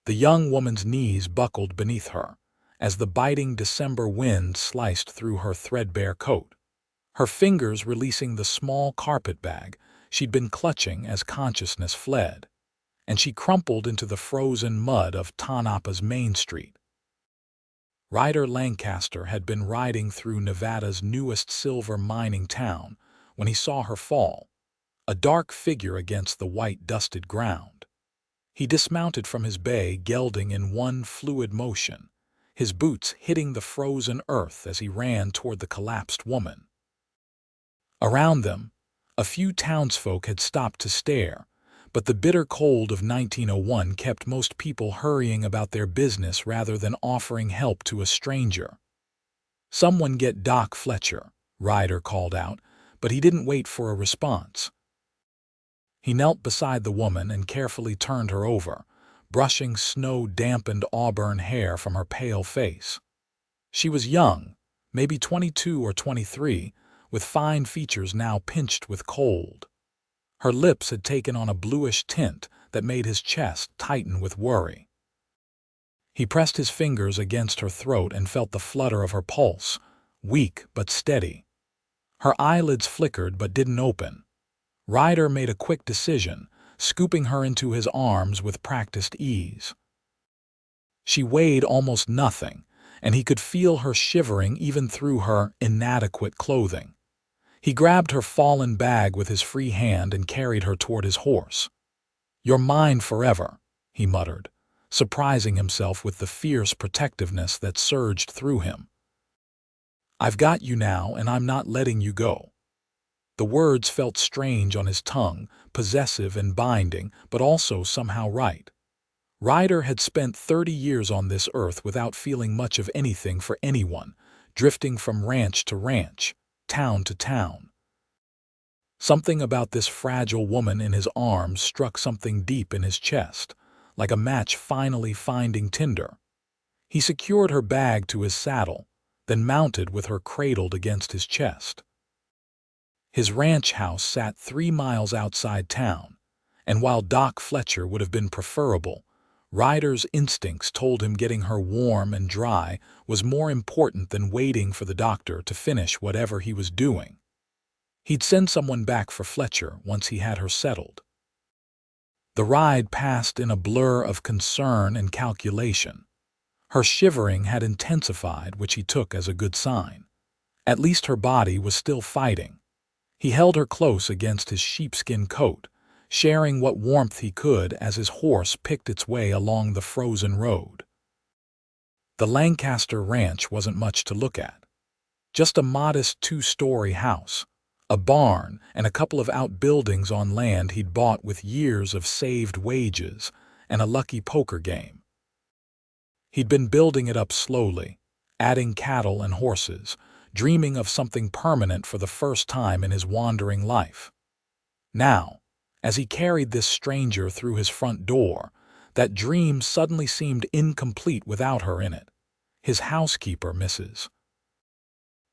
The young woman's knees buckled beneath her, as the biting December wind sliced through her threadbare coat. Her fingers releasing the small carpet bag she'd been clutching as consciousness fled, and she crumpled into the frozen mud of Tanapa's Main Street. Ryder Lancaster had been riding through Nevada's newest silver mining town when he saw her fall, a dark figure against the white dusted ground. He dismounted from his bay, gelding in one fluid motion, his boots hitting the frozen earth as he ran toward the collapsed woman. Around them, a few townsfolk had stopped to stare, but the bitter cold of 1901 kept most people hurrying about their business rather than offering help to a stranger. "Someone get Doc Fletcher," Ryder called out, but he didn't wait for a response. He knelt beside the woman and carefully turned her over, brushing snow-dampened auburn hair from her pale face. She was young, maybe 22 or 23, with fine features now pinched with cold. Her lips had taken on a bluish tint that made his chest tighten with worry. He pressed his fingers against her throat and felt the flutter of her pulse, weak but steady. Her eyelids flickered but didn't open. Ryder made a quick decision, scooping her into his arms with practiced ease. She weighed almost nothing, and he could feel her shivering even through her inadequate clothing. He grabbed her fallen bag with his free hand and carried her toward his horse. "You're mine forever," he muttered, surprising himself with the fierce protectiveness that surged through him. "I've got you now, and I'm not letting you go." The words felt strange on his tongue, possessive and binding, but also somehow right. Ryder had spent 30 years on this earth without feeling much of anything for anyone, drifting from ranch to ranch, town to town. Something about this fragile woman in his arms struck something deep in his chest, like a match finally finding tinder. He secured her bag to his saddle, then mounted with her cradled against his chest. His ranch house sat 3 miles outside town, and while Doc Fletcher would have been preferable, Ryder's instincts told him getting her warm and dry was more important than waiting for the doctor to finish whatever he was doing. He'd send someone back for Fletcher once he had her settled. The ride passed in a blur of concern and calculation. Her shivering had intensified, which he took as a good sign. At least her body was still fighting. He held her close against his sheepskin coat, sharing what warmth he could as his horse picked its way along the frozen road. The Lancaster ranch wasn't much to look at. Just a modest 2-story house, a barn, and a couple of outbuildings on land he'd bought with years of saved wages and a lucky poker game. He'd been building it up slowly, adding cattle and horses, dreaming of something permanent for the first time in his wandering life. Now, as he carried this stranger through his front door, that dream suddenly seemed incomplete without her in it. His housekeeper, Mrs.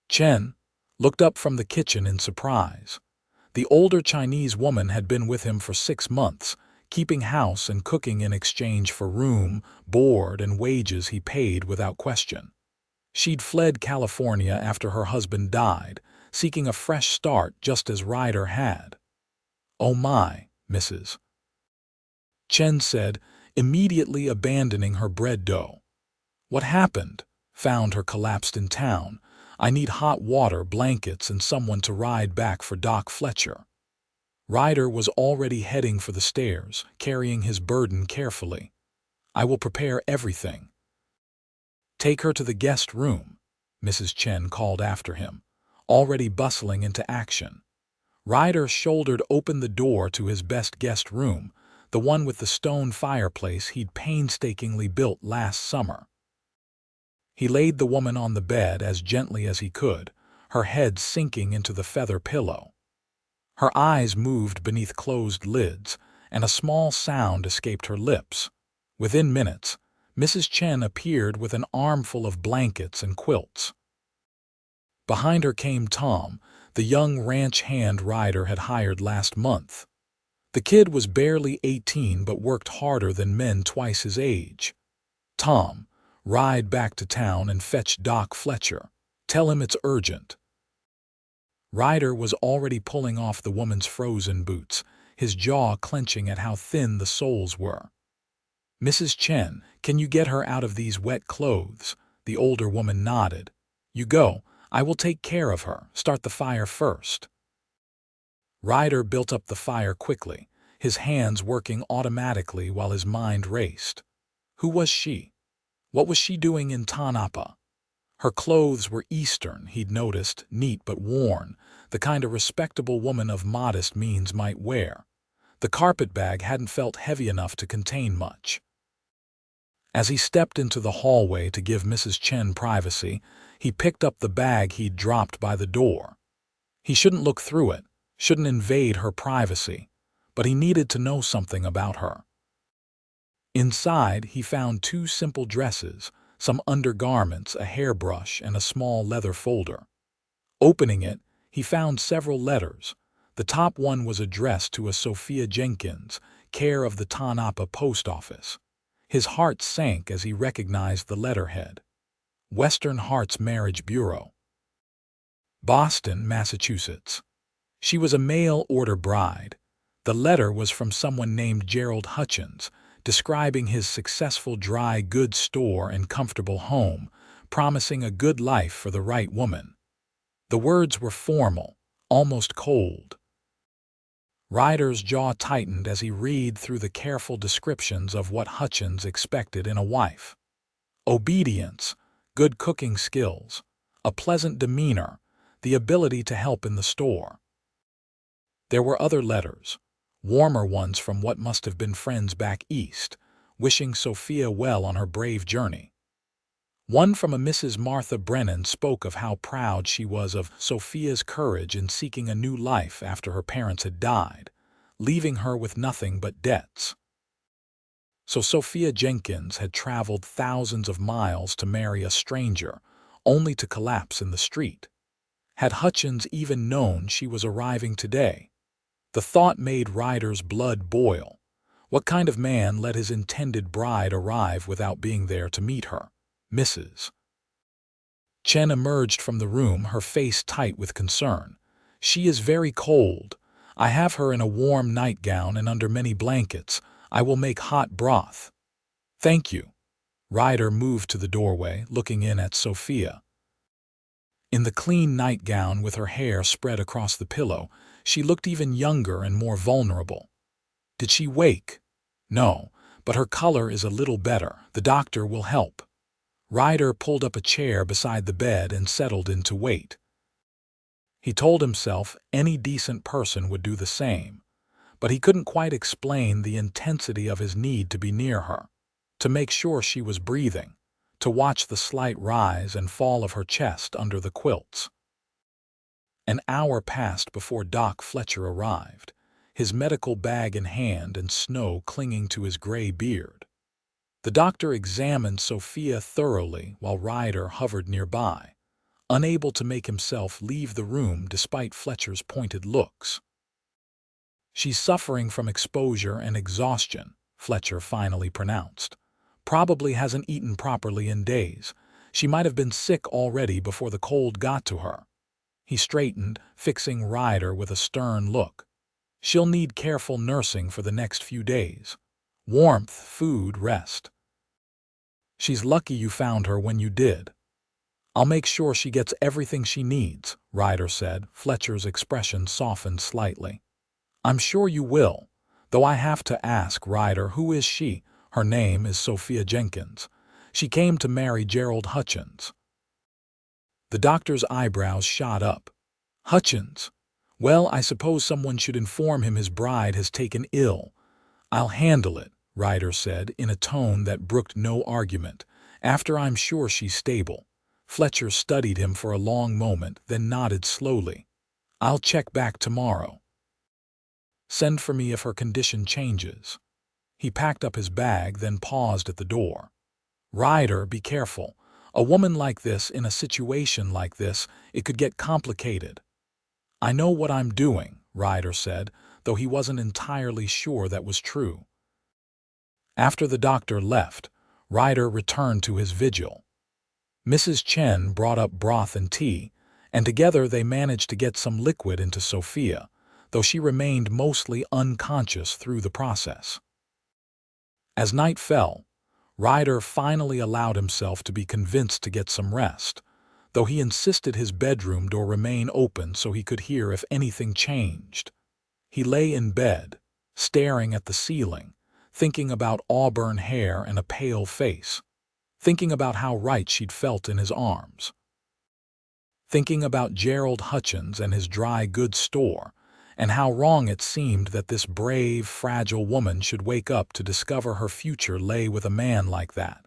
Chen, looked up from the kitchen in surprise. The older Chinese woman had been with him for 6 months, keeping house and cooking in exchange for room, board, and wages he paid without question. She'd fled California after her husband died, seeking a fresh start just as Ryder had. "Oh my, Mrs. Chen said, immediately abandoning her bread dough. "What happened? Found her collapsed in town. I need hot water, blankets, and someone to ride back for Doc Fletcher." Ryder was already heading for the stairs, carrying his burden carefully. "I will prepare everything." "Take her to the guest room," Mrs. Chen called after him, already bustling into action. Ryder shouldered open the door to his best guest room, the one with the stone fireplace he'd painstakingly built last summer. He laid the woman on the bed as gently as he could, her head sinking into the feather pillow. Her eyes moved beneath closed lids, and a small sound escaped her lips. Within minutes, Mrs. Chen appeared with an armful of blankets and quilts. Behind her came Tom, the young ranch hand Ryder had hired last month. The kid was barely 18 but worked harder than men twice his age. Tom, ride back to town and fetch Doc Fletcher. Tell him it's urgent. Ryder was already pulling off the woman's frozen boots, his jaw clenching at how thin the soles were. Mrs. Chen, can you get her out of these wet clothes? The older woman nodded. You go. I will take care of her. Start the fire first. Ryder built up the fire quickly, his hands working automatically while his mind raced. Who was she? What was she doing in Tanapa? Her clothes were Eastern, he'd noticed, neat but worn, the kind a respectable woman of modest means might wear. The carpetbag hadn't felt heavy enough to contain much. As he stepped into the hallway to give Mrs. Chen privacy, he picked up the bag he'd dropped by the door. He shouldn't look through it, shouldn't invade her privacy, but he needed to know something about her. Inside, he found 2 simple dresses, some undergarments, a hairbrush, and a small leather folder. Opening it, he found several letters. The top one was addressed to a Sophia Jenkins, care of the Tanapa post office. His heart sank as he recognized the letterhead. Western Hearts Marriage Bureau. Boston, Massachusetts. She was a mail-order bride. The letter was from someone named Gerald Hutchins, describing his successful dry goods store and comfortable home, promising a good life for the right woman. The words were formal, almost cold. Ryder's jaw tightened as he read through the careful descriptions of what Hutchins expected in a wife. Obedience, good cooking skills, a pleasant demeanor, the ability to help in the store. There were other letters, warmer ones from what must have been friends back east, wishing Sophia well on her brave journey. One from a Mrs. Martha Brennan spoke of how proud she was of Sophia's courage in seeking a new life after her parents had died, leaving her with nothing but debts. So Sophia Jenkins had traveled thousands of miles to marry a stranger, only to collapse in the street. Had Hutchins even known she was arriving today? The thought made Ryder's blood boil. What kind of man let his intended bride arrive without being there to meet her? Mrs. Chen emerged from the room, her face tight with concern. She is very cold. I have her in a warm nightgown and under many blankets. I will make hot broth. Thank you. Ryder moved to the doorway, looking in at Sophia. In the clean nightgown with her hair spread across the pillow, she looked even younger and more vulnerable. Did she wake? No, but her color is a little better. The doctor will help. Ryder pulled up a chair beside the bed and settled in to wait. He told himself any decent person would do the same, but he couldn't quite explain the intensity of his need to be near her, to make sure she was breathing, to watch the slight rise and fall of her chest under the quilts. An hour passed before Doc Fletcher arrived, his medical bag in hand and snow clinging to his gray beard. The doctor examined Sophia thoroughly while Ryder hovered nearby, unable to make himself leave the room despite Fletcher's pointed looks. She's suffering from exposure and exhaustion, Fletcher finally pronounced. Probably hasn't eaten properly in days. She might have been sick already before the cold got to her. He straightened, fixing Ryder with a stern look. She'll need careful nursing for the next few days. Warmth, food, rest. She's lucky you found her when you did. I'll make sure she gets everything she needs, Ryder said. Fletcher's expression softened slightly. I'm sure you will, though I have to ask, Ryder, who is she? Her name is Sophia Jenkins. She came to marry Gerald Hutchins. The doctor's eyebrows shot up. Hutchins? Well, I suppose someone should inform him his bride has taken ill. I'll handle it, Ryder said in a tone that brooked no argument, after I'm sure she's stable. Fletcher studied him for a long moment, then nodded slowly. I'll check back tomorrow. Send for me if her condition changes. He packed up his bag, then paused at the door. Ryder, be careful. A woman like this, in a situation like this, it could get complicated. I know what I'm doing, Ryder said, though he wasn't entirely sure that was true. After the doctor left, Ryder returned to his vigil. Mrs. Chen brought up broth and tea, and together they managed to get some liquid into Sophia, though she remained mostly unconscious through the process. As night fell, Ryder finally allowed himself to be convinced to get some rest, though he insisted his bedroom door remain open so he could hear if anything changed. He lay in bed, staring at the ceiling, thinking about auburn hair and a pale face, thinking about how right she'd felt in his arms, thinking about Gerald Hutchins and his dry goods store, and how wrong it seemed that this brave, fragile woman should wake up to discover her future lay with a man like that.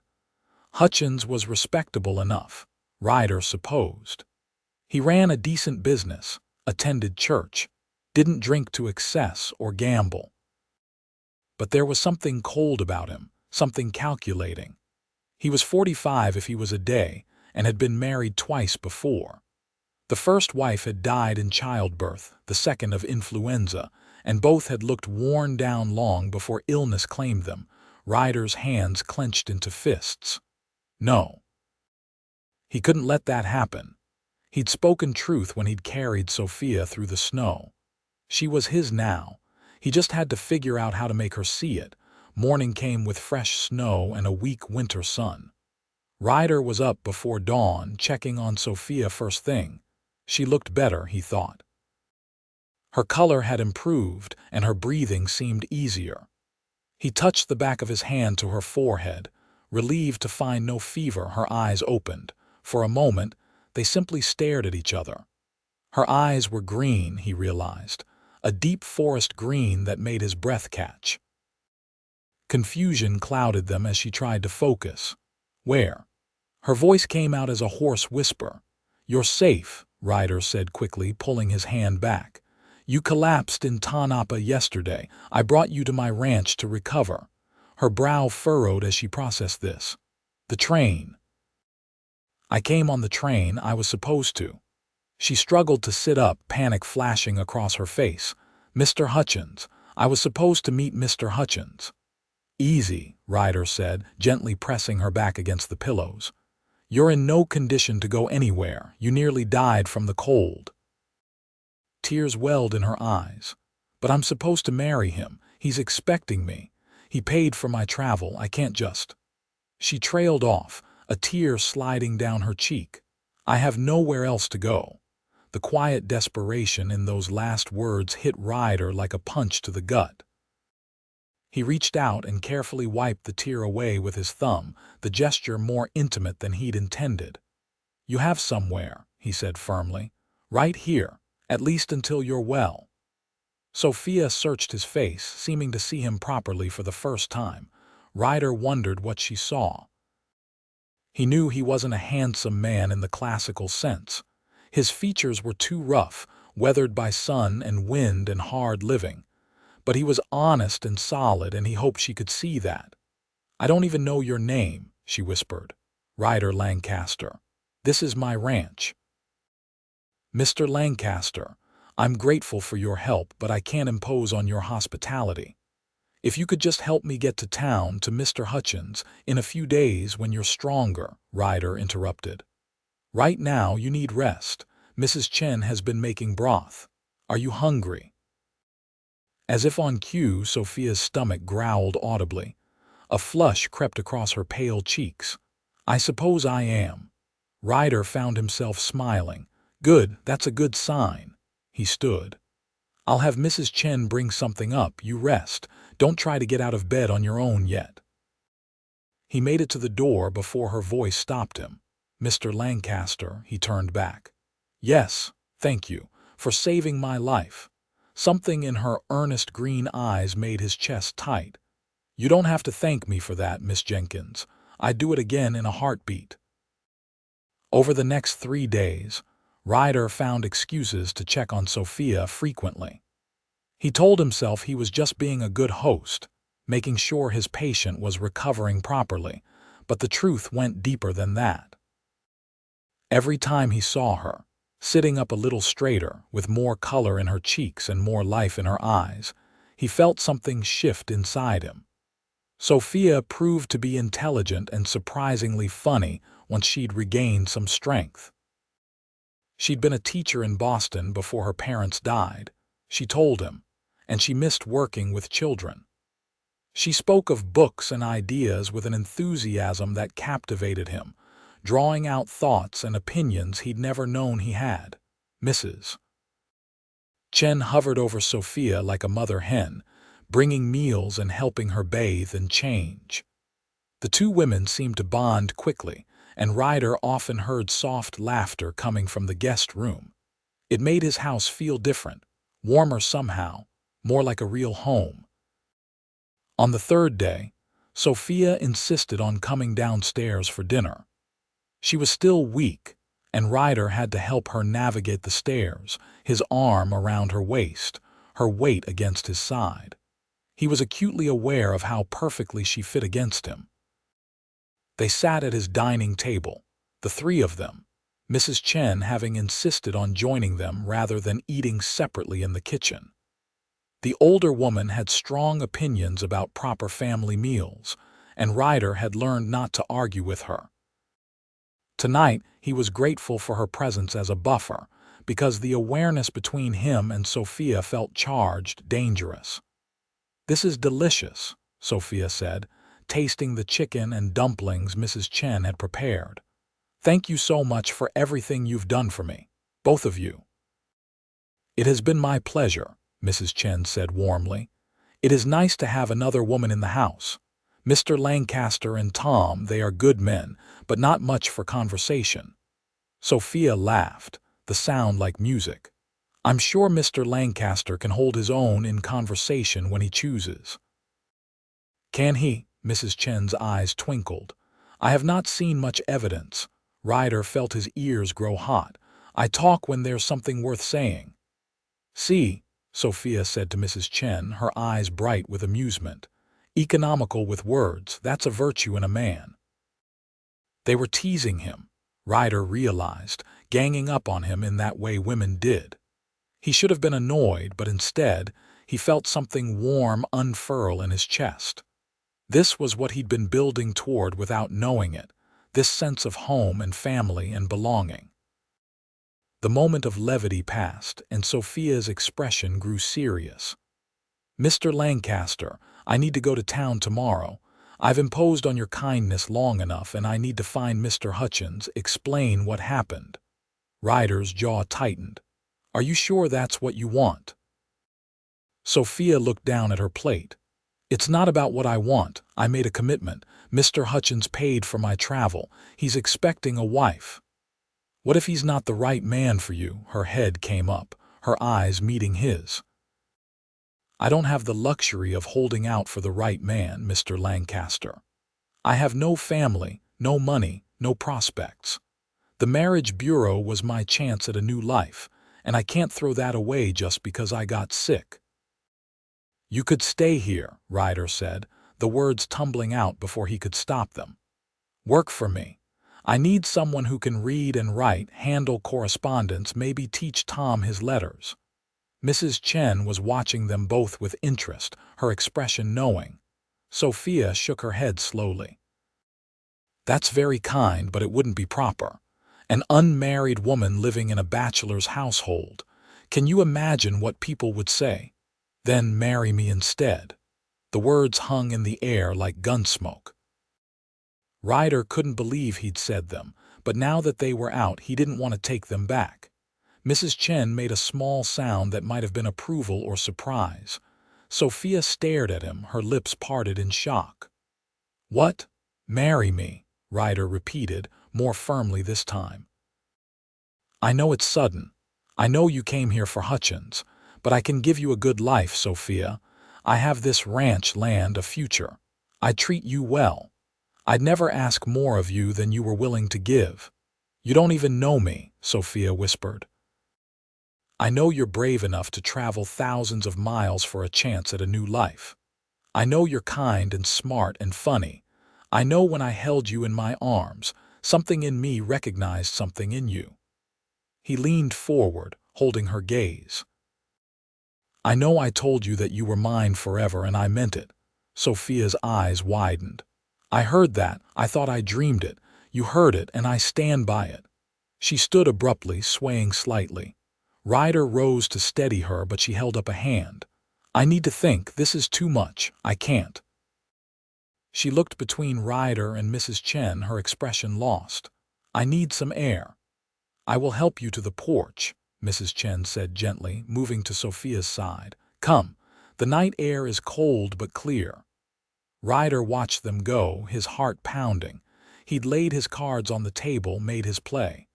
Hutchins was respectable enough, Ryder supposed. He ran a decent business, attended church, didn't drink to excess or gamble. But there was something cold about him, something calculating. He was 45 if he was a day, and had been married twice before. The first wife had died in childbirth, the second of influenza, and both had looked worn down long before illness claimed them. Ryder's hands clenched into fists. No. He couldn't let that happen. He'd spoken truth when he'd carried Sophia through the snow. She was his now. He just had to figure out how to make her see it. Morning came with fresh snow and a weak winter sun. Ryder was up before dawn, checking on Sophia first thing. She looked better, he thought. Her color had improved, and her breathing seemed easier. He touched the back of his hand to her forehead. Relieved to find no fever, her eyes opened. For a moment, they simply stared at each other. Her eyes were green, he realized, a deep forest green that made his breath catch. Confusion clouded them as she tried to focus. Where? Her voice came out as a hoarse whisper. You're safe, Ryder said quickly, pulling his hand back. You collapsed in Tanapa yesterday. I brought you to my ranch to recover. Her brow furrowed as she processed this. The train. I came on the train. I was supposed to. She struggled to sit up, panic flashing across her face. Mr. Hutchins. I was supposed to meet Mr. Hutchins. Easy, Ryder said, gently pressing her back against the pillows. You're in no condition to go anywhere. You nearly died from the cold. Tears welled in her eyes. But I'm supposed to marry him. He's expecting me. He paid for my travel. I can't just... She trailed off, a tear sliding down her cheek. I have nowhere else to go. The quiet desperation in those last words hit Ryder like a punch to the gut. He reached out and carefully wiped the tear away with his thumb, the gesture more intimate than he'd intended. You have somewhere, he said firmly. Right here, at least until you're well. Sophia searched his face, seeming to see him properly for the first time. Ryder wondered what she saw. He knew he wasn't a handsome man in the classical sense. His features were too rough, weathered by sun and wind and hard living. But he was honest and solid, and he hoped she could see that. I don't even know your name, she whispered. Ryder Lancaster. This is my ranch. Mr. Lancaster, I'm grateful for your help, but I can't impose on your hospitality. If you could just help me get to town to Mr. Hutchins in a few days when you're stronger, Ryder interrupted. Right now you need rest. Mrs. Chen has been making broth. Are you hungry? As if on cue, Sophia's stomach growled audibly. A flush crept across her pale cheeks. I suppose I am. Ryder found himself smiling. Good, that's a good sign. He stood. I'll have Mrs. Chen bring something up. You rest. Don't try to get out of bed on your own yet. He made it to the door before her voice stopped him. Mr. Lancaster, he turned back. Yes, thank you, for saving my life. Something in her earnest green eyes made his chest tight. You don't have to thank me for that, Miss Jenkins. I'd do it again in a heartbeat. Over the next 3 days, Ryder found excuses to check on Sophia frequently. He told himself he was just being a good host, making sure his patient was recovering properly, but the truth went deeper than that. Every time he saw her, sitting up a little straighter, with more color in her cheeks and more life in her eyes. He felt something shift inside him. Sophia proved to be intelligent and surprisingly funny once she'd regained some strength. She'd been a teacher in Boston before her parents died, she told him, and she missed working with children. She spoke of books and ideas with an enthusiasm that captivated him, drawing out thoughts and opinions he'd never known he had. Mrs. Chen hovered over Sophia like a mother hen, bringing meals and helping her bathe and change. The two women seemed to bond quickly, and Ryder often heard soft laughter coming from the guest room. It made his house feel different, warmer somehow, more like a real home. On the third day, Sophia insisted on coming downstairs for dinner. She was still weak, and Ryder had to help her navigate the stairs, his arm around her waist, her weight against his side. He was acutely aware of how perfectly she fit against him. They sat at his dining table, the three of them, Mrs. Chen having insisted on joining them rather than eating separately in the kitchen. The older woman had strong opinions about proper family meals, and Ryder had learned not to argue with her. Tonight, he was grateful for her presence as a buffer, because the awareness between him and Sophia felt charged, dangerous. "This is delicious," Sophia said, tasting the chicken and dumplings Mrs. Chen had prepared. "Thank you so much for everything you've done for me, both of you." "It has been my pleasure," Mrs. Chen said warmly. "It is nice to have another woman in the house. Mr. Lancaster and Tom, they are good men, but not much for conversation." Sophia laughed, the sound like music. "I'm sure Mr. Lancaster can hold his own in conversation when he chooses." "Can he?" Mrs. Chen's eyes twinkled. "I have not seen much evidence." Ryder felt his ears grow hot. "I talk when there's something worth saying." "See," Sophia said to Mrs. Chen, her eyes bright with amusement. "Economical with words, that's a virtue in a man." They were teasing him, Ryder realized, ganging up on him in that way women did. He should have been annoyed, but instead, he felt something warm unfurl in his chest. This was what he'd been building toward without knowing it, this sense of home and family and belonging. The moment of levity passed, and Sophia's expression grew serious. "Mr. Lancaster, I need to go to town tomorrow. I've imposed on your kindness long enough, and I need to find Mr. Hutchins, explain what happened." Ryder's jaw tightened. "Are you sure that's what you want?" Sophia looked down at her plate. "It's not about what I want. I made a commitment. Mr. Hutchins paid for my travel. He's expecting a wife." "What if he's not the right man for you?" Her head came up, her eyes meeting his. "I don't have the luxury of holding out for the right man, Mr. Lancaster. I have no family, no money, no prospects. The marriage bureau was my chance at a new life, and I can't throw that away just because I got sick." "You could stay here," Ryder said, the words tumbling out before he could stop them. "Work for me. I need someone who can read and write, handle correspondence, maybe teach Tom his letters." Mrs. Chen was watching them both with interest, her expression knowing. Sophia shook her head slowly. "That's very kind, but it wouldn't be proper. An unmarried woman living in a bachelor's household. Can you imagine what people would say? Then marry me instead." The words hung in the air like gunsmoke. Ryder couldn't believe he'd said them, but now that they were out, he didn't want to take them back. Mrs. Chen made a small sound that might have been approval or surprise. Sophia stared at him, her lips parted in shock. "What? Marry me?" Ryder repeated, more firmly this time. "I know it's sudden. I know you came here for Hutchins, but I can give you a good life, Sophia. I have this ranch land, a future. I treat you well. I'd never ask more of you than you were willing to give." "You don't even know me," Sophia whispered. "I know you're brave enough to travel thousands of miles for a chance at a new life. I know you're kind and smart and funny. I know when I held you in my arms, something in me recognized something in you." He leaned forward, holding her gaze. "I know I told you that you were mine forever, and I meant it." Sophia's eyes widened. "I heard that. I thought I dreamed it. You heard it, and I stand by it." She stood abruptly, swaying slightly. Ryder rose to steady her, but she held up a hand. "I need to think. This is too much. I can't." She looked between Ryder and Mrs. Chen, her expression lost. "I need some air." "I will help you to the porch," Mrs. Chen said gently, moving to Sophia's side. "Come. The night air is cold but clear." Ryder watched them go, his heart pounding. He'd laid his cards on the table, made his play.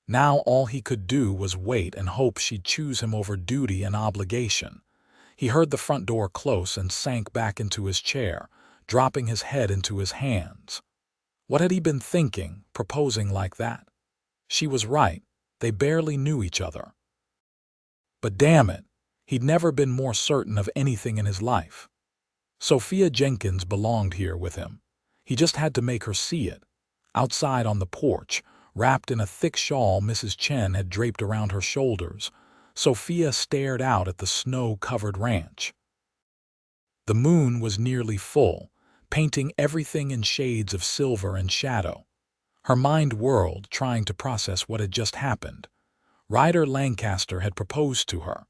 Now all he could do was wait and hope she'd choose him over duty and obligation. He heard the front door close and sank back into his chair, dropping his head into his hands. What had he been thinking, proposing like that? She was right. They barely knew each other. But damn it, he'd never been more certain of anything in his life. Sophia Jenkins belonged here with him. He just had to make her see it. Outside on the porch, wrapped in a thick shawl Mrs. Chen had draped around her shoulders, Sophia stared out at the snow-covered ranch. The moon was nearly full, painting everything in shades of silver and shadow. Her mind whirled, trying to process what had just happened. Ryder Lancaster had proposed to her.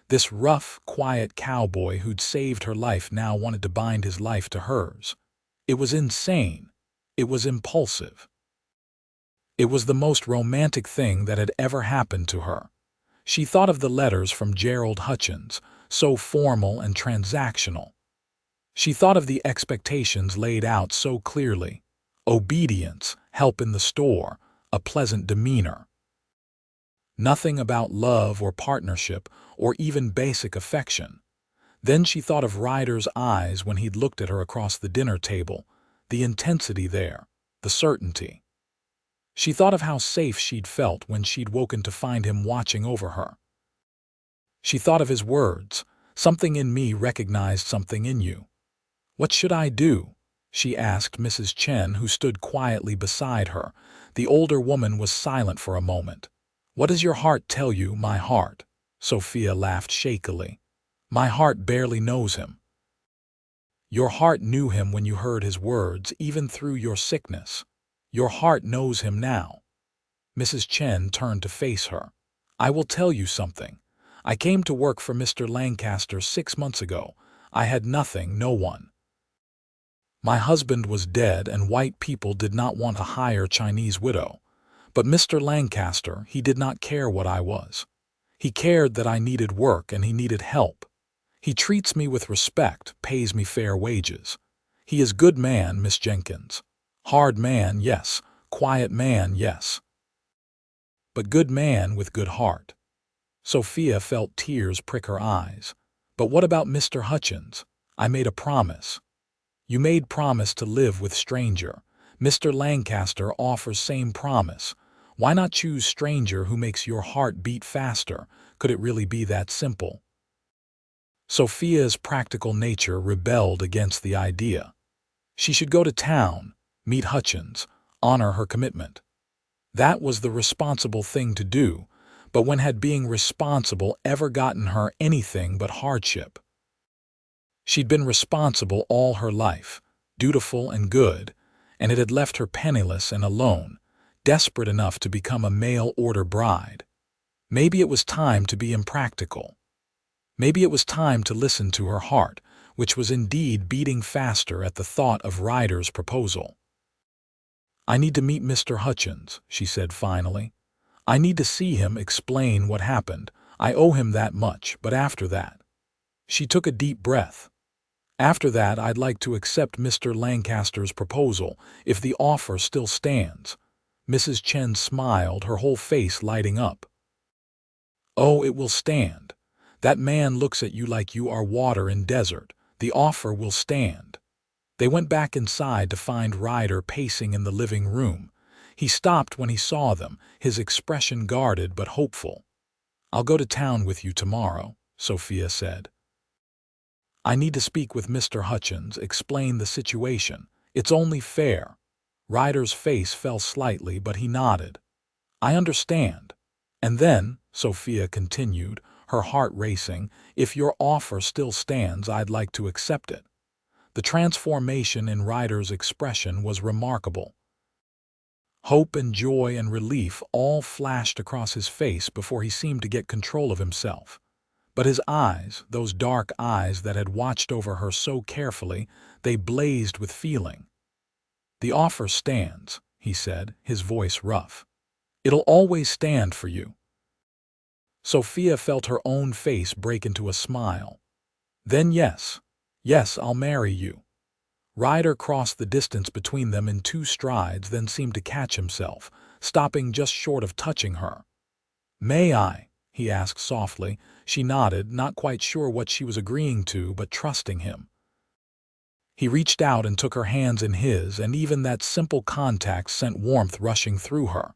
This rough, quiet cowboy who'd saved her life now wanted to bind his life to hers. It was insane. It was impulsive. It was the most romantic thing that had ever happened to her. She thought of the letters from Gerald Hutchins, so formal and transactional. She thought of the expectations laid out so clearly: obedience, help in the store, a pleasant demeanor. Nothing about love or partnership or even basic affection. Then she thought of Ryder's eyes when he'd looked at her across the dinner table, the intensity there, the certainty. She thought of how safe she'd felt when she'd woken to find him watching over her. She thought of his words, "Something in me recognized something in you." "What should I do?" she asked Mrs. Chen, who stood quietly beside her. The older woman was silent for a moment. "What does your heart tell you, my heart?" Sophia laughed shakily. "My heart barely knows him." "Your heart knew him when you heard his words, even through your sickness. Your heart knows him now." Mrs. Chen turned to face her. "I will tell you something. I came to work for Mr. Lancaster 6 months ago. I had nothing, no one. My husband was dead, and white people did not want to hire a Chinese widow. But Mr. Lancaster, he did not care what I was. He cared that I needed work and he needed help. He treats me with respect, pays me fair wages. He is good man, Miss Jenkins. Hard man, yes. Quiet man, yes. But good man with good heart." Sophia felt tears prick her eyes. "But what about Mr. Hutchins? I made a promise." "You made promise to live with stranger. Mr. Lancaster offers same promise. Why not choose stranger who makes your heart beat faster? Could it really be that simple?" Sophia's practical nature rebelled against the idea. She should go to town, meet Hutchins, honor her commitment. That was the responsible thing to do, but when had being responsible ever gotten her anything but hardship? She'd been responsible all her life, dutiful and good, and it had left her penniless and alone, desperate enough to become a mail-order bride. Maybe it was time to be impractical. Maybe it was time to listen to her heart, which was indeed beating faster at the thought of Ryder's proposal. "I need to meet Mr. Hutchins," she said finally. "I need to see him, explain what happened. I owe him that much, but after that—" She took a deep breath. "After that, I'd like to accept Mr. Lancaster's proposal, if the offer still stands." Mrs. Chen smiled, her whole face lighting up. "Oh, it will stand. That man looks at you like you are water in desert. The offer will stand." They went back inside to find Ryder pacing in the living room. He stopped when he saw them, his expression guarded but hopeful. "I'll go to town with you tomorrow," Sophia said. "I need to speak with Mr. Hutchins, explain the situation. It's only fair." Ryder's face fell slightly, but he nodded. I understand. And then, Sophia continued, her heart racing, if your offer still stands, I'd like to accept it. The transformation in Ryder's expression was remarkable. Hope and joy and relief all flashed across his face before he seemed to get control of himself. But his eyes, those dark eyes that had watched over her so carefully, they blazed with feeling. The offer stands, he said, his voice rough. It'll always stand for you. Sophia felt her own face break into a smile. Then yes, I'll marry you. Ryder crossed the distance between them in 2 strides, then seemed to catch himself, stopping just short of touching her. May I? He asked softly. She nodded, not quite sure what she was agreeing to, but trusting him. He reached out and took her hands in his, and even that simple contact sent warmth rushing through her.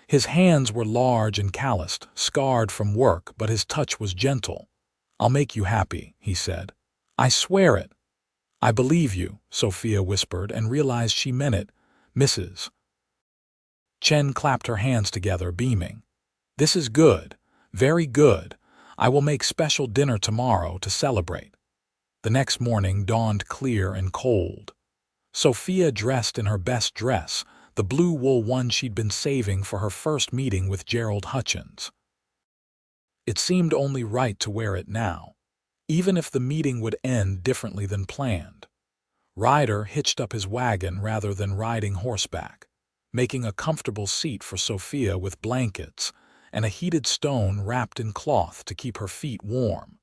His hands were large and calloused, scarred from work, but his touch was gentle. I'll make you happy, he said. I swear it. I believe you, Sophia whispered, and realized she meant it. Mrs. Chen clapped her hands together, beaming. This is good, very good. I will make special dinner tomorrow to celebrate. The next morning dawned clear and cold. Sophia dressed in her best dress, the blue wool one she'd been saving for her first meeting with Gerald Hutchins. It seemed only right to wear it now, even if the meeting would end differently than planned. Ryder hitched up his wagon rather than riding horseback, making a comfortable seat for Sophia with blankets and a heated stone wrapped in cloth to keep her feet warm.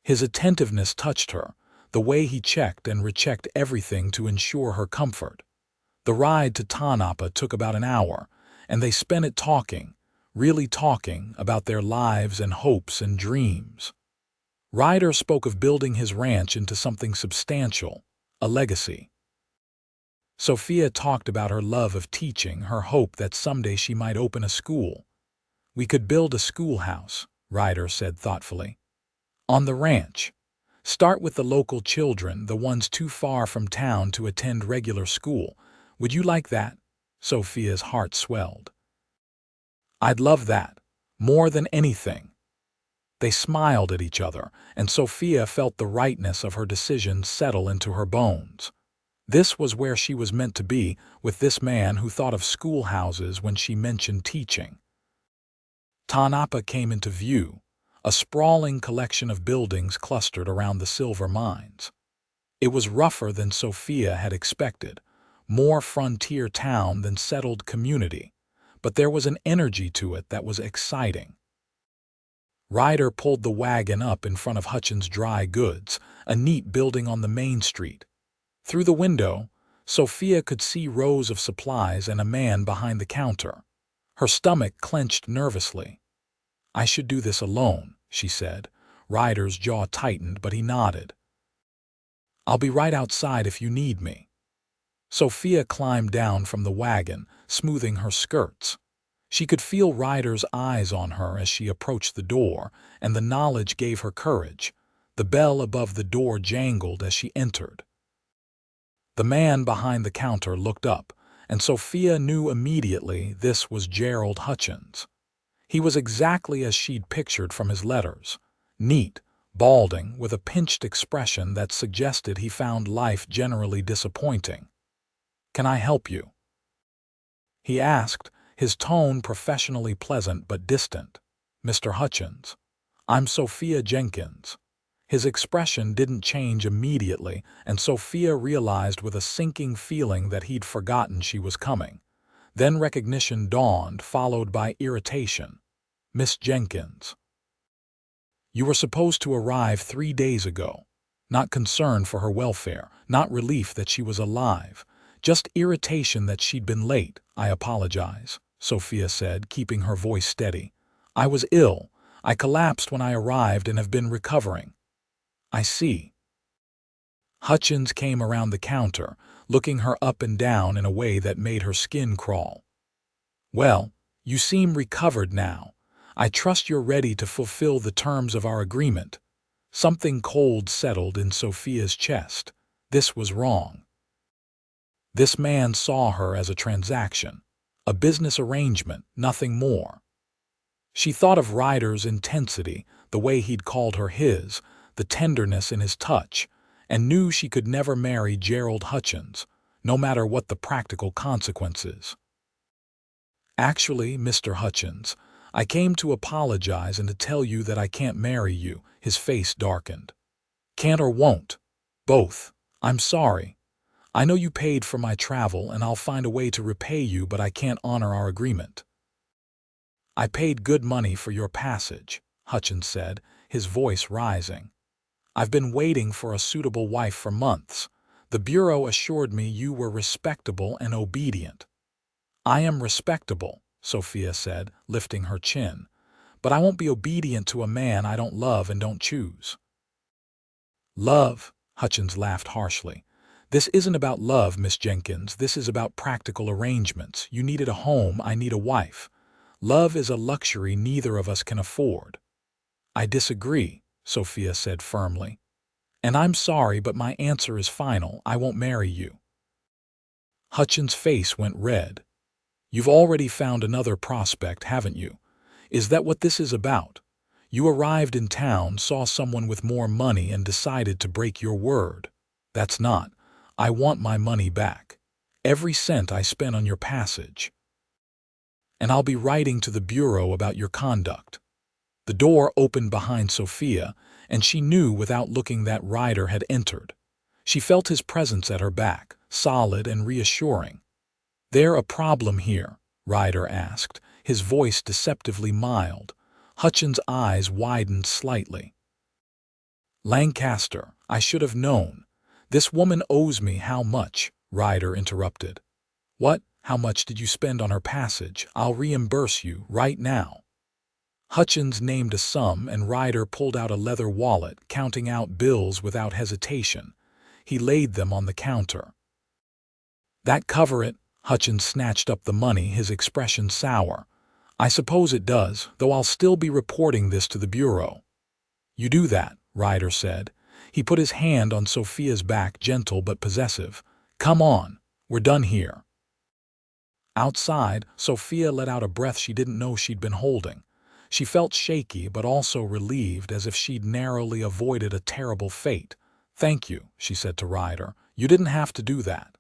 His attentiveness touched her, the way he checked and rechecked everything to ensure her comfort. The ride to Tanapa took about an hour, and they spent it talking, really talking, about their lives and hopes and dreams. Ryder spoke of building his ranch into something substantial, a legacy. Sophia talked about her love of teaching, her hope that someday she might open a school. We could build a schoolhouse, Ryder said thoughtfully. On the ranch. Start with the local children, the ones too far from town to attend regular school. Would you like that? Sophia's heart swelled. I'd love that, more than anything. They smiled at each other, and Sophia felt the rightness of her decision settle into her bones. This was where she was meant to be, with this man who thought of schoolhouses when she mentioned teaching. Tanapa came into view, a sprawling collection of buildings clustered around the silver mines. It was rougher than Sophia had expected, more frontier town than settled community, but there was an energy to it that was exciting. Ryder pulled the wagon up in front of Hutchins' Dry Goods, a neat building on the main street. Through the window, Sophia could see rows of supplies and a man behind the counter. Her stomach clenched nervously. I should do this alone, she said. Ryder's jaw tightened, but he nodded. I'll be right outside if you need me. Sophia climbed down from the wagon, smoothing her skirts. She could feel Ryder's eyes on her as she approached the door, and the knowledge gave her courage. The bell above the door jangled as she entered. The man behind the counter looked up, and Sophia knew immediately this was Gerald Hutchins. He was exactly as she'd pictured from his letters, neat, balding, with a pinched expression that suggested he found life generally disappointing. Can I help you? He asked, his tone professionally pleasant but distant. Mr. Hutchins, I'm Sophia Jenkins. His expression didn't change immediately, and Sophia realized with a sinking feeling that he'd forgotten she was coming. Then recognition dawned, followed by irritation. Miss Jenkins. You were supposed to arrive 3 days ago. Not concern for her welfare, not relief that she was alive, just irritation that she'd been late. I apologize, Sophia said, keeping her voice steady. I was ill. I collapsed when I arrived and have been recovering. I see. Hutchins came around the counter, looking her up and down in a way that made her skin crawl. Well, you seem recovered now. I trust you're ready to fulfill the terms of our agreement. Something cold settled in Sophia's chest. This was wrong. This man saw her as a transaction. A business arrangement, nothing more. She thought of Ryder's intensity, the way he'd called her his, the tenderness in his touch, and knew she could never marry Gerald Hutchins, no matter what the practical consequences. "Actually, Mr. Hutchins, I came to apologize and to tell you that I can't marry you." His face darkened. "Can't or won't? Both. I'm sorry. I know you paid for my travel and I'll find a way to repay you, but I can't honor our agreement." "I paid good money for your passage," Hutchins said, his voice rising. "I've been waiting for a suitable wife for months. The Bureau assured me you were respectable and obedient." "I am respectable," Sophia said, lifting her chin, "but I won't be obedient to a man I don't love and don't choose." "Love?" Hutchins laughed harshly. "This isn't about love, Miss Jenkins. This is about practical arrangements. You needed a home, I need a wife. Love is a luxury neither of us can afford." "I disagree," Sophia said firmly. "And I'm sorry, but my answer is final. I won't marry you." Hutchins' face went red. "You've already found another prospect, haven't you? Is that what this is about? You arrived in town, saw someone with more money, and decided to break your word. That's not. I want my money back. Every cent I spent on your passage. And I'll be writing to the Bureau about your conduct." The door opened behind Sophia, and she knew without looking that Ryder had entered. She felt his presence at her back, solid and reassuring. "There a problem here?" Ryder asked, his voice deceptively mild. Hutchins' eyes widened slightly. "Lancaster, I should have known. This woman owes me how much?" Ryder interrupted. "What? How much did you spend on her passage? I'll reimburse you right now." Hutchins named a sum, and Ryder pulled out a leather wallet, counting out bills without hesitation. He laid them on the counter. "That cover it?" Hutchins snatched up the money, his expression sour. "I suppose it does, though I'll still be reporting this to the Bureau." "You do that," Ryder said. He put his hand on Sophia's back, gentle but possessive. "Come on, we're done here." Outside, Sophia let out a breath she didn't know she'd been holding. She felt shaky but also relieved, as if she'd narrowly avoided a terrible fate. "Thank you," she said to Ryder. "You didn't have to do that."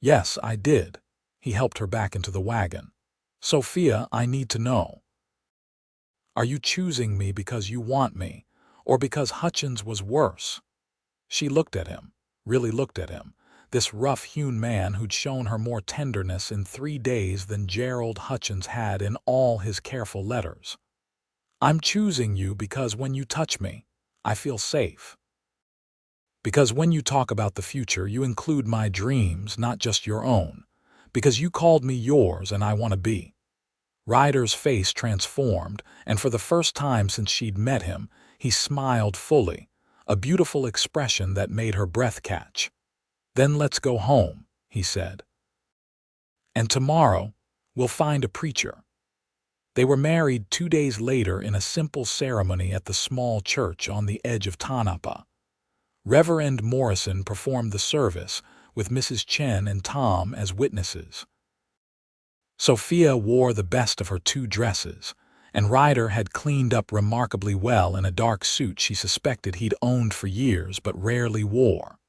"Yes, I did." He helped her back into the wagon. "Sophia, I need to know. Are you choosing me because you want me, or because Hutchins was worse?" She looked at him, really looked at him, this rough-hewn man who'd shown her more tenderness in 3 days than Gerald Hutchins had in all his careful letters. "I'm choosing you because when you touch me, I feel safe. Because when you talk about the future, you include my dreams, not just your own. Because you called me yours and I want to be." Ryder's face transformed, and for the first time since she'd met him, he smiled fully, a beautiful expression that made her breath catch. "Then let's go home," he said. "And tomorrow, we'll find a preacher." They were married 2 days later in a simple ceremony at the small church on the edge of Tanapa. Reverend Morrison performed the service, with Mrs. Chen and Tom as witnesses. Sophia wore the best of her 2 dresses, and Ryder had cleaned up remarkably well in a dark suit she suspected he'd owned for years but rarely wore.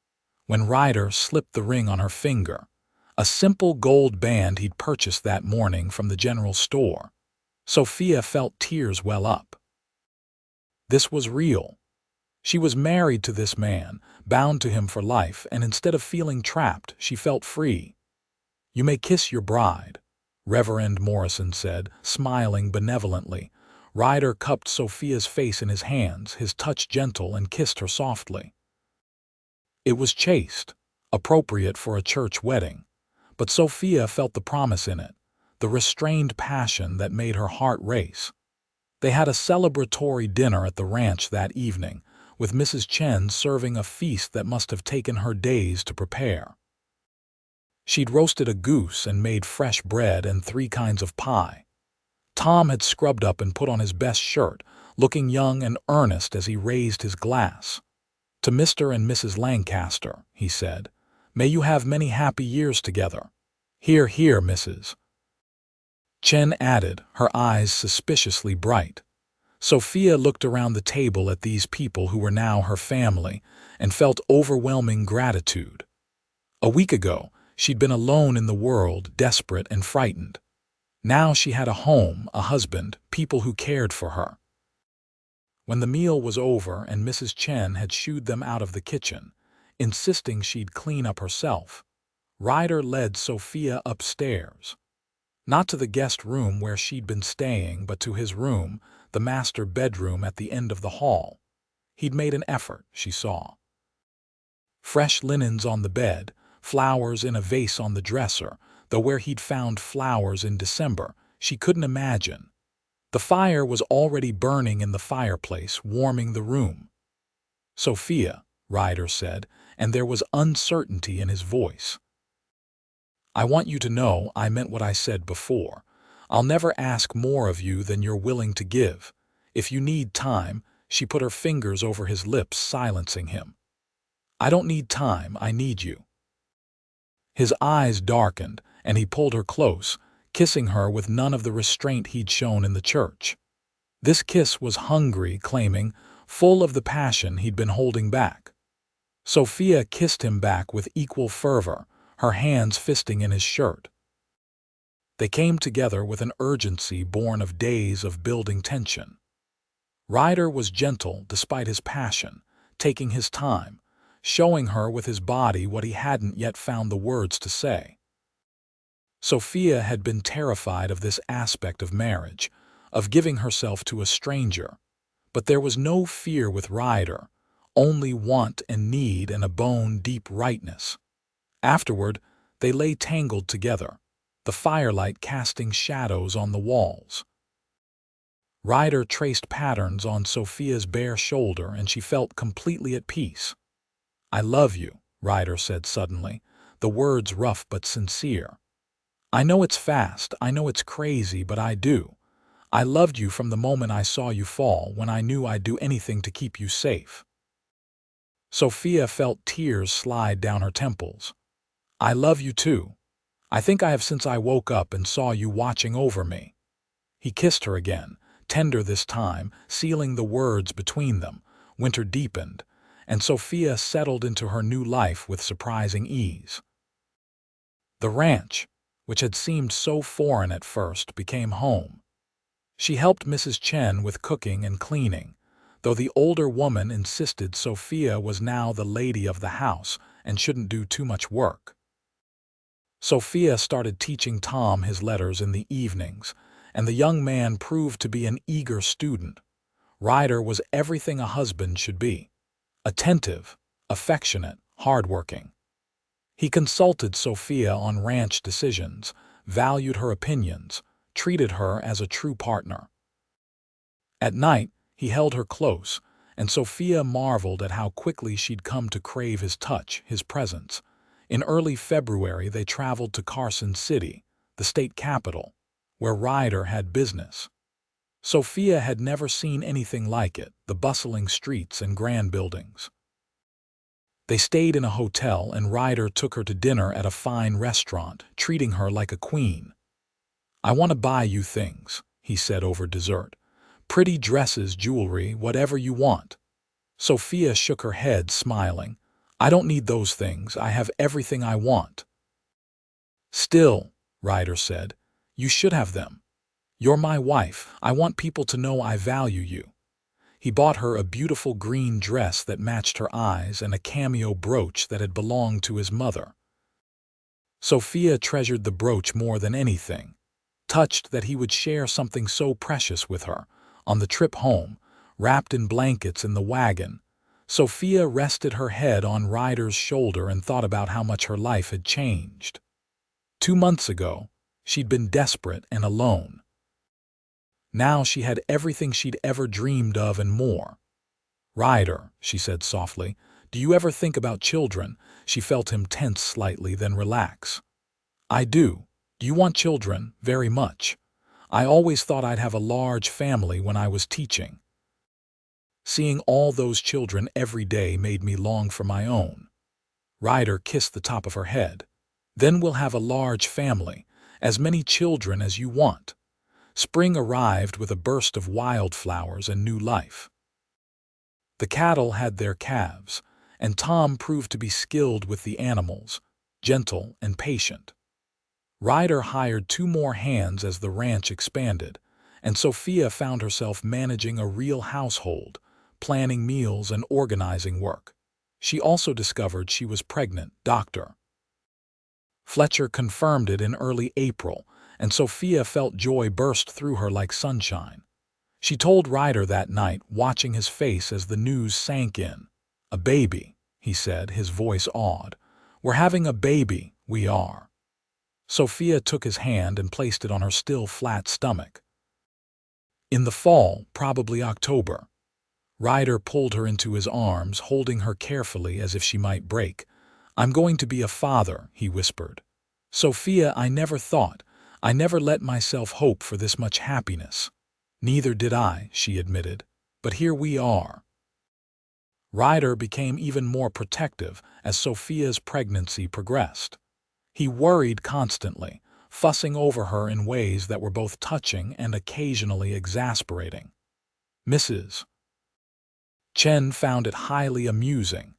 When Ryder slipped the ring on her finger, a simple gold band he'd purchased that morning from the general store, Sophia felt tears well up. This was real. She was married to this man, bound to him for life, and instead of feeling trapped, she felt free. "You may kiss your bride," Reverend Morrison said, smiling benevolently. Ryder cupped Sophia's face in his hands, his touch gentle, and kissed her softly. It was chaste, appropriate for a church wedding, but Sophia felt the promise in it, the restrained passion that made her heart race. They had a celebratory dinner at the ranch that evening, with Mrs. Chen serving a feast that must have taken her days to prepare. She'd roasted a goose and made fresh bread and 3 kinds of pie. Tom had scrubbed up and put on his best shirt, looking young and earnest as he raised his glass. "To Mr. and Mrs. Lancaster," he said, "may you have many happy years together." "Hear, hear, Mrs." Chen added, her eyes suspiciously bright. Sophia looked around the table at these people who were now her family and felt overwhelming gratitude. A week ago, she'd been alone in the world, desperate and frightened. Now she had a home, a husband, people who cared for her. When the meal was over and Mrs. Chen had shooed them out of the kitchen, insisting she'd clean up herself, Ryder led Sophia upstairs. Not to the guest room where she'd been staying, but to his room, the master bedroom at the end of the hall. He'd made an effort, she saw. Fresh linens on the bed, flowers in a vase on the dresser, though where he'd found flowers in December, she couldn't imagine. The fire was already burning in the fireplace, warming the room. "Sophia," Ryder said, and there was uncertainty in his voice. "I want you to know I meant what I said before. I'll never ask more of you than you're willing to give. If you need time," she put her fingers over his lips, silencing him. "I don't need time, I need you." His eyes darkened, and he pulled her close, kissing her with none of the restraint he'd shown in the church. This kiss was hungry, claiming, full of the passion he'd been holding back. Sophia kissed him back with equal fervor, her hands fisting in his shirt. They came together with an urgency born of days of building tension. Ryder was gentle despite his passion, taking his time, showing her with his body what he hadn't yet found the words to say. Sophia had been terrified of this aspect of marriage, of giving herself to a stranger, but there was no fear with Ryder, only want and need and a bone-deep rightness. Afterward, they lay tangled together, the firelight casting shadows on the walls. Ryder traced patterns on Sophia's bare shoulder, and she felt completely at peace. "I love you," Ryder said suddenly, the words rough but sincere. "I know it's fast, I know it's crazy, but I do. I loved you from the moment I saw you fall, when I knew I'd do anything to keep you safe." Sophia felt tears slide down her temples. "I love you too. I think I have since I woke up and saw you watching over me." He kissed her again, tender this time, sealing the words between them. Winter deepened, and Sophia settled into her new life with surprising ease. The ranch, which had seemed so foreign at first, became home. She helped Mrs. Chen with cooking and cleaning, though the older woman insisted Sophia was now the lady of the house and shouldn't do too much work. Sophia started teaching Tom his letters in the evenings, and the young man proved to be an eager student. Ryder was everything a husband should be: attentive, affectionate, hardworking. He consulted Sophia on ranch decisions, valued her opinions, treated her as a true partner. At night, he held her close, and Sophia marveled at how quickly she'd come to crave his touch, his presence. In early February, they traveled to Carson City, the state capital, where Ryder had business. Sophia had never seen anything like it, the bustling streets and grand buildings. They stayed in a hotel, and Ryder took her to dinner at a fine restaurant, treating her like a queen. "I want to buy you things," he said over dessert. "Pretty dresses, jewelry, whatever you want." Sophia shook her head, smiling. "I don't need those things. I have everything I want." "Still," Ryder said, "you should have them. You're my wife. I want people to know I value you." He bought her a beautiful green dress that matched her eyes and a cameo brooch that had belonged to his mother. Sophia treasured the brooch more than anything, touched that he would share something so precious with her. On the trip home, wrapped in blankets in the wagon, Sophia rested her head on Ryder's shoulder and thought about how much her life had changed. 2 months ago, she'd been desperate and alone. Now she had everything she'd ever dreamed of and more. "Ryder," she said softly, "do you ever think about children?" She felt him tense slightly, then relax. "I do. Do you want children?" "Very much. I always thought I'd have a large family when I was teaching. Seeing all those children every day made me long for my own." Ryder kissed the top of her head. "Then we'll have a large family, As many children as you want." Spring arrived with a burst of wildflowers and new life. The cattle had their calves, and Tom proved to be skilled with the animals, gentle and patient. Ryder hired 2 more hands as the ranch expanded, and Sophia found herself managing a real household, planning meals and organizing work. She also discovered she was pregnant. Dr. Fletcher confirmed it in early April, and Sophia felt joy burst through her like sunshine. She told Ryder that night, watching his face as the news sank in. "A baby," he said, his voice awed. "We're having a baby, we are." Sophia took his hand and placed it on her still flat stomach. In the fall, probably October, Ryder pulled her into his arms, holding her carefully as if she might break. "I'm going to be a father," he whispered. "Sophia, I never let myself hope for this much happiness." "Neither did I," she admitted, "but here we are." Ryder became even more protective as Sophia's pregnancy progressed. He worried constantly, fussing over her in ways that were both touching and occasionally exasperating. Mrs. Chen found it highly amusing,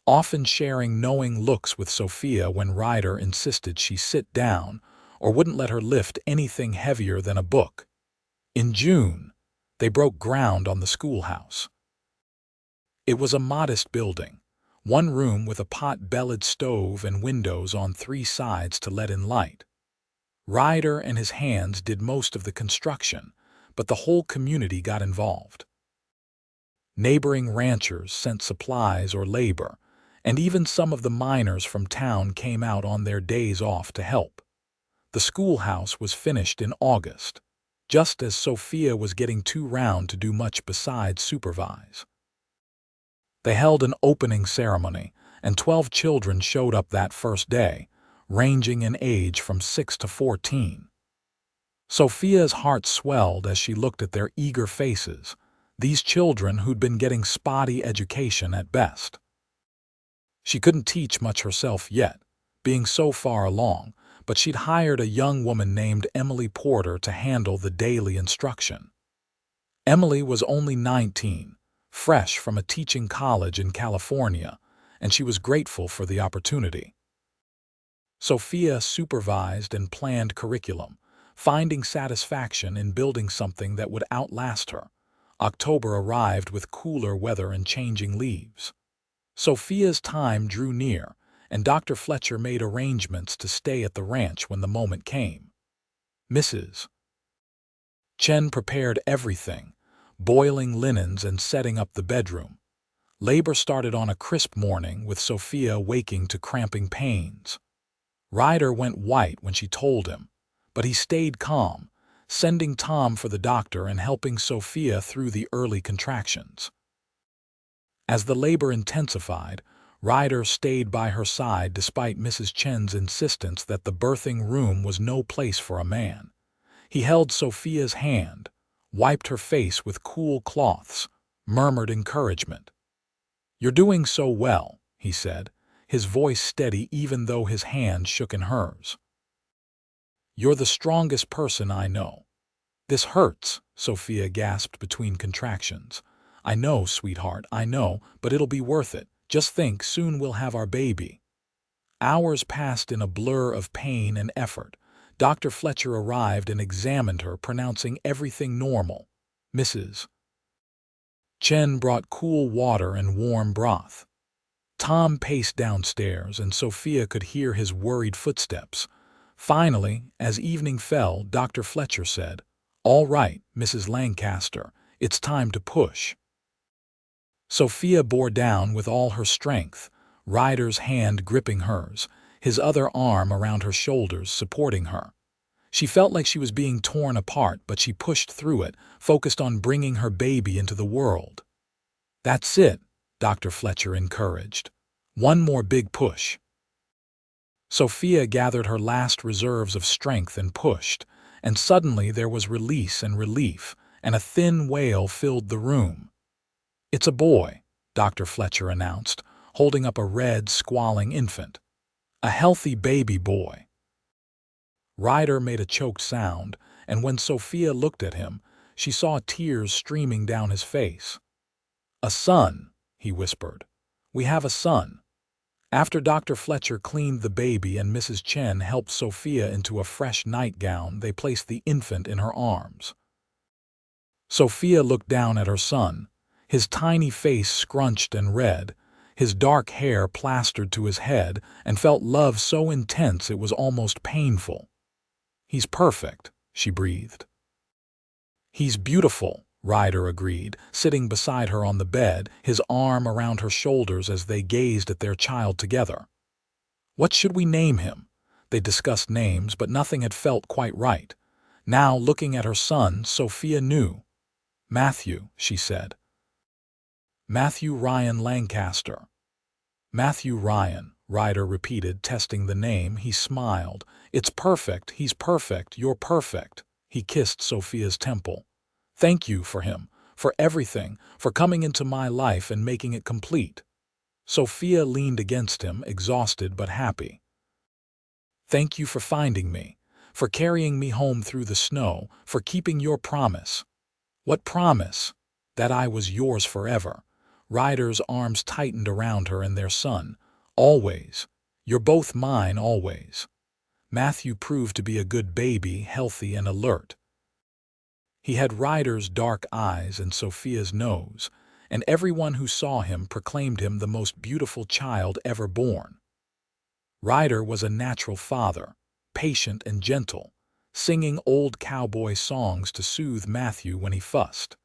often sharing knowing looks with Sophia when Ryder insisted she sit down or wouldn't let her lift anything heavier than a book. In June, they broke ground on the schoolhouse. It was a modest building, 1 room with a pot-bellied stove and windows on 3 sides to let in light. Ryder and his hands did most of the construction, but the whole community got involved. Neighboring ranchers sent supplies or labor, and even some of the miners from town came out on their days off to help. The schoolhouse was finished in August, just as Sophia was getting too round to do much besides supervise. They held an opening ceremony, and 12 children showed up that first day, ranging in age from 6 to 14. Sophia's heart swelled as she looked at their eager faces, these children who'd been getting spotty education at best. She couldn't teach much herself yet, being so far along, but she'd hired a young woman named Emily Porter to handle the daily instruction. Emily was only 19, fresh from a teaching college in California, and she was grateful for the opportunity. Sophia supervised and planned curriculum, finding satisfaction in building something that would outlast her. October arrived with cooler weather and changing leaves. Sophia's time drew near, and Dr. Fletcher made arrangements to stay at the ranch when the moment came. Mrs. Chen prepared everything, boiling linens and setting up the bedroom. Labor started on a crisp morning, with Sophia waking to cramping pains. Ryder went white when she told him, but he stayed calm, sending Tom for the doctor and helping Sophia through the early contractions. As the labor intensified, Ryder stayed by her side despite Mrs. Chen's insistence that the birthing room was no place for a man. He held Sophia's hand, wiped her face with cool cloths, murmured encouragement. "You're doing so well," he said, his voice steady even though his hand shook in hers. "You're the strongest person I know." "This hurts," Sophia gasped between contractions. "I know, sweetheart, I know, but it'll be worth it. Just think, soon we'll have our baby." Hours passed in a blur of pain and effort. Dr. Fletcher arrived and examined her, pronouncing everything normal. Mrs. Chen brought cool water and warm broth. Tom paced downstairs, and Sophia could hear his worried footsteps. Finally, as evening fell, Dr. Fletcher said, "All right, Mrs. Lancaster, it's time to push." Sophia bore down with all her strength, Ryder's hand gripping hers, his other arm around her shoulders supporting her. She felt like she was being torn apart, but she pushed through it, focused on bringing her baby into the world. "That's it," Dr. Fletcher encouraged. "One more big push." Sophia gathered her last reserves of strength and pushed, and suddenly there was release and relief, and a thin wail filled the room. "It's a boy," Dr. Fletcher announced, holding up a red, squalling infant. "A healthy baby boy." Ryder made a choked sound, and when Sophia looked at him, she saw tears streaming down his face. "A son," he whispered. "We have a son." After Dr. Fletcher cleaned the baby and Mrs. Chen helped Sophia into a fresh nightgown, they placed the infant in her arms. Sophia looked down at her son, his tiny face scrunched and red, his dark hair plastered to his head, and felt love so intense it was almost painful. "He's perfect," she breathed. "He's beautiful," Ryder agreed, sitting beside her on the bed, his arm around her shoulders as they gazed at their child together. What should we name him? They discussed names, but nothing had felt quite right. Now, looking at her son, Sophia knew. "Matthew," she said. "Matthew Ryan Lancaster." "Matthew Ryan," Ryder repeated, testing the name. He smiled. "It's perfect, he's perfect, you're perfect." He kissed Sophia's temple. "Thank you for him, for everything, for coming into my life and making it complete." Sophia leaned against him, exhausted but happy. "Thank you for finding me, for carrying me home through the snow, for keeping your promise." "What promise?" "That I was yours forever." Ryder's arms tightened around her and their son. "Always. You're both mine, always." Matthew proved to be a good baby, healthy and alert. He had Ryder's dark eyes and Sophia's nose, and everyone who saw him proclaimed him the most beautiful child ever born. Ryder was a natural father, patient and gentle, singing old cowboy songs to soothe Matthew when he fussed.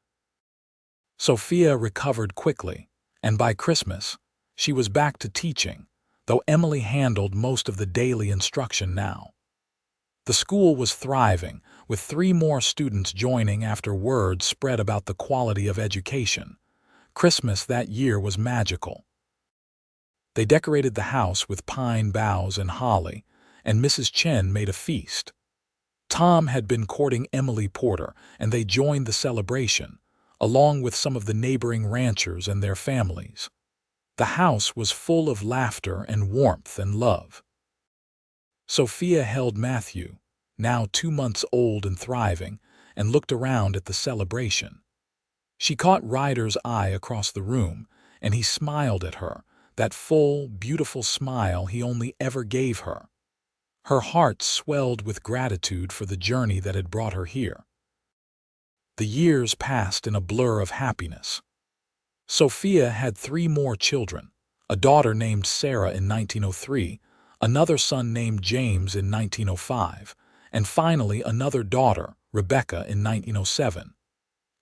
Sophia recovered quickly, and by Christmas, she was back to teaching, though Emily handled most of the daily instruction now. The school was thriving, with 3 more students joining after word spread about the quality of education. Christmas that year was magical. They decorated the house with pine boughs and holly, and Mrs. Chen made a feast. Tom had been courting Emily Porter, and they joined the celebration, along with some of the neighboring ranchers and their families. The house was full of laughter and warmth and love. Sophia held Matthew, now 2 months old and thriving, and looked around at the celebration. She caught Ryder's eye across the room, and he smiled at her, that full, beautiful smile he only ever gave her. Her heart swelled with gratitude for the journey that had brought her here. The years passed in a blur of happiness. Sophia had 3 more children, a daughter named Sarah in 1903, another son named James in 1905, and finally another daughter, Rebecca, in 1907.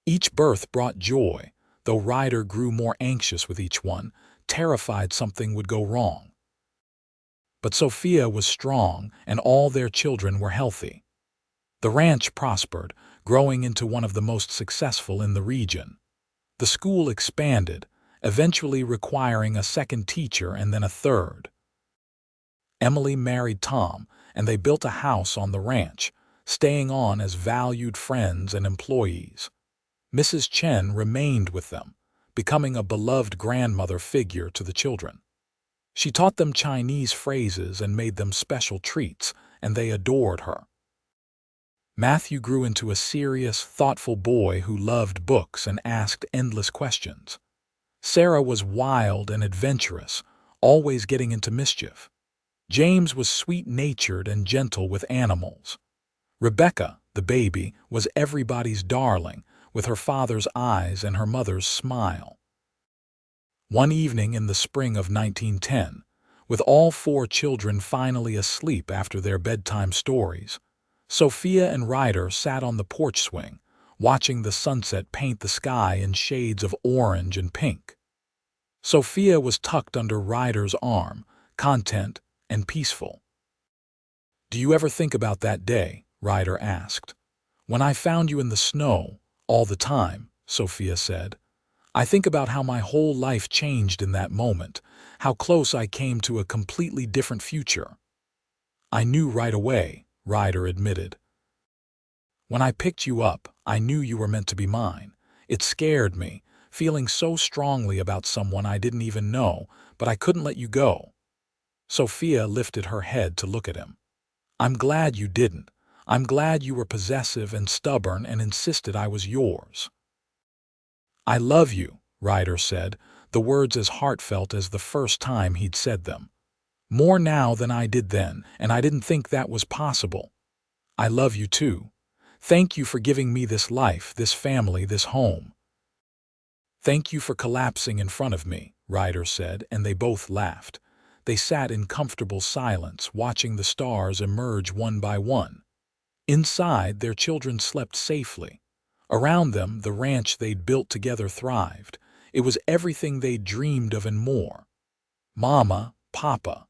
Each birth brought joy, though Ryder grew more anxious with each one, terrified something would go wrong. But Sophia was strong, and all their children were healthy. The ranch prospered, growing into one of the most successful in the region. The school expanded, eventually requiring a second teacher and then a third. Emily married Tom, and they built a house on the ranch, staying on as valued friends and employees. Mrs. Chen remained with them, becoming a beloved grandmother figure to the children. She taught them Chinese phrases and made them special treats, and they adored her. Matthew grew into a serious, thoughtful boy who loved books and asked endless questions. Sarah was wild and adventurous, always getting into mischief. James was sweet-natured and gentle with animals. Rebecca, the baby, was everybody's darling, with her father's eyes and her mother's smile. One evening in the spring of 1910, with all 4 children finally asleep after their bedtime stories, Sophia and Ryder sat on the porch swing, watching the sunset paint the sky in shades of orange and pink. Sophia was tucked under Ryder's arm, content and peaceful. "Do you ever think about that day?" Ryder asked. "When I found you in the snow, all the time," Sophia said. "I think about how my whole life changed in that moment, how close I came to a completely different future." "I knew right away," Ryder admitted. "When I picked you up, I knew you were meant to be mine. It scared me, feeling so strongly about someone I didn't even know, but I couldn't let you go." Sophia lifted her head to look at him. I'm glad you didn't. I'm glad you were possessive and stubborn and insisted I was yours." "I love you," Ryder said, the words as heartfelt as the first time he'd said them. "More now than I did then, and I didn't think that was possible. I love you too. Thank you for giving me this life, this family, this home." "Thank you for collapsing in front of me," Ryder said, and they both laughed. They sat in comfortable silence, watching the stars emerge one by one. Inside, their children slept safely. Around them, the ranch they'd built together thrived. It was everything they'd dreamed of and more. "Mama, Papa."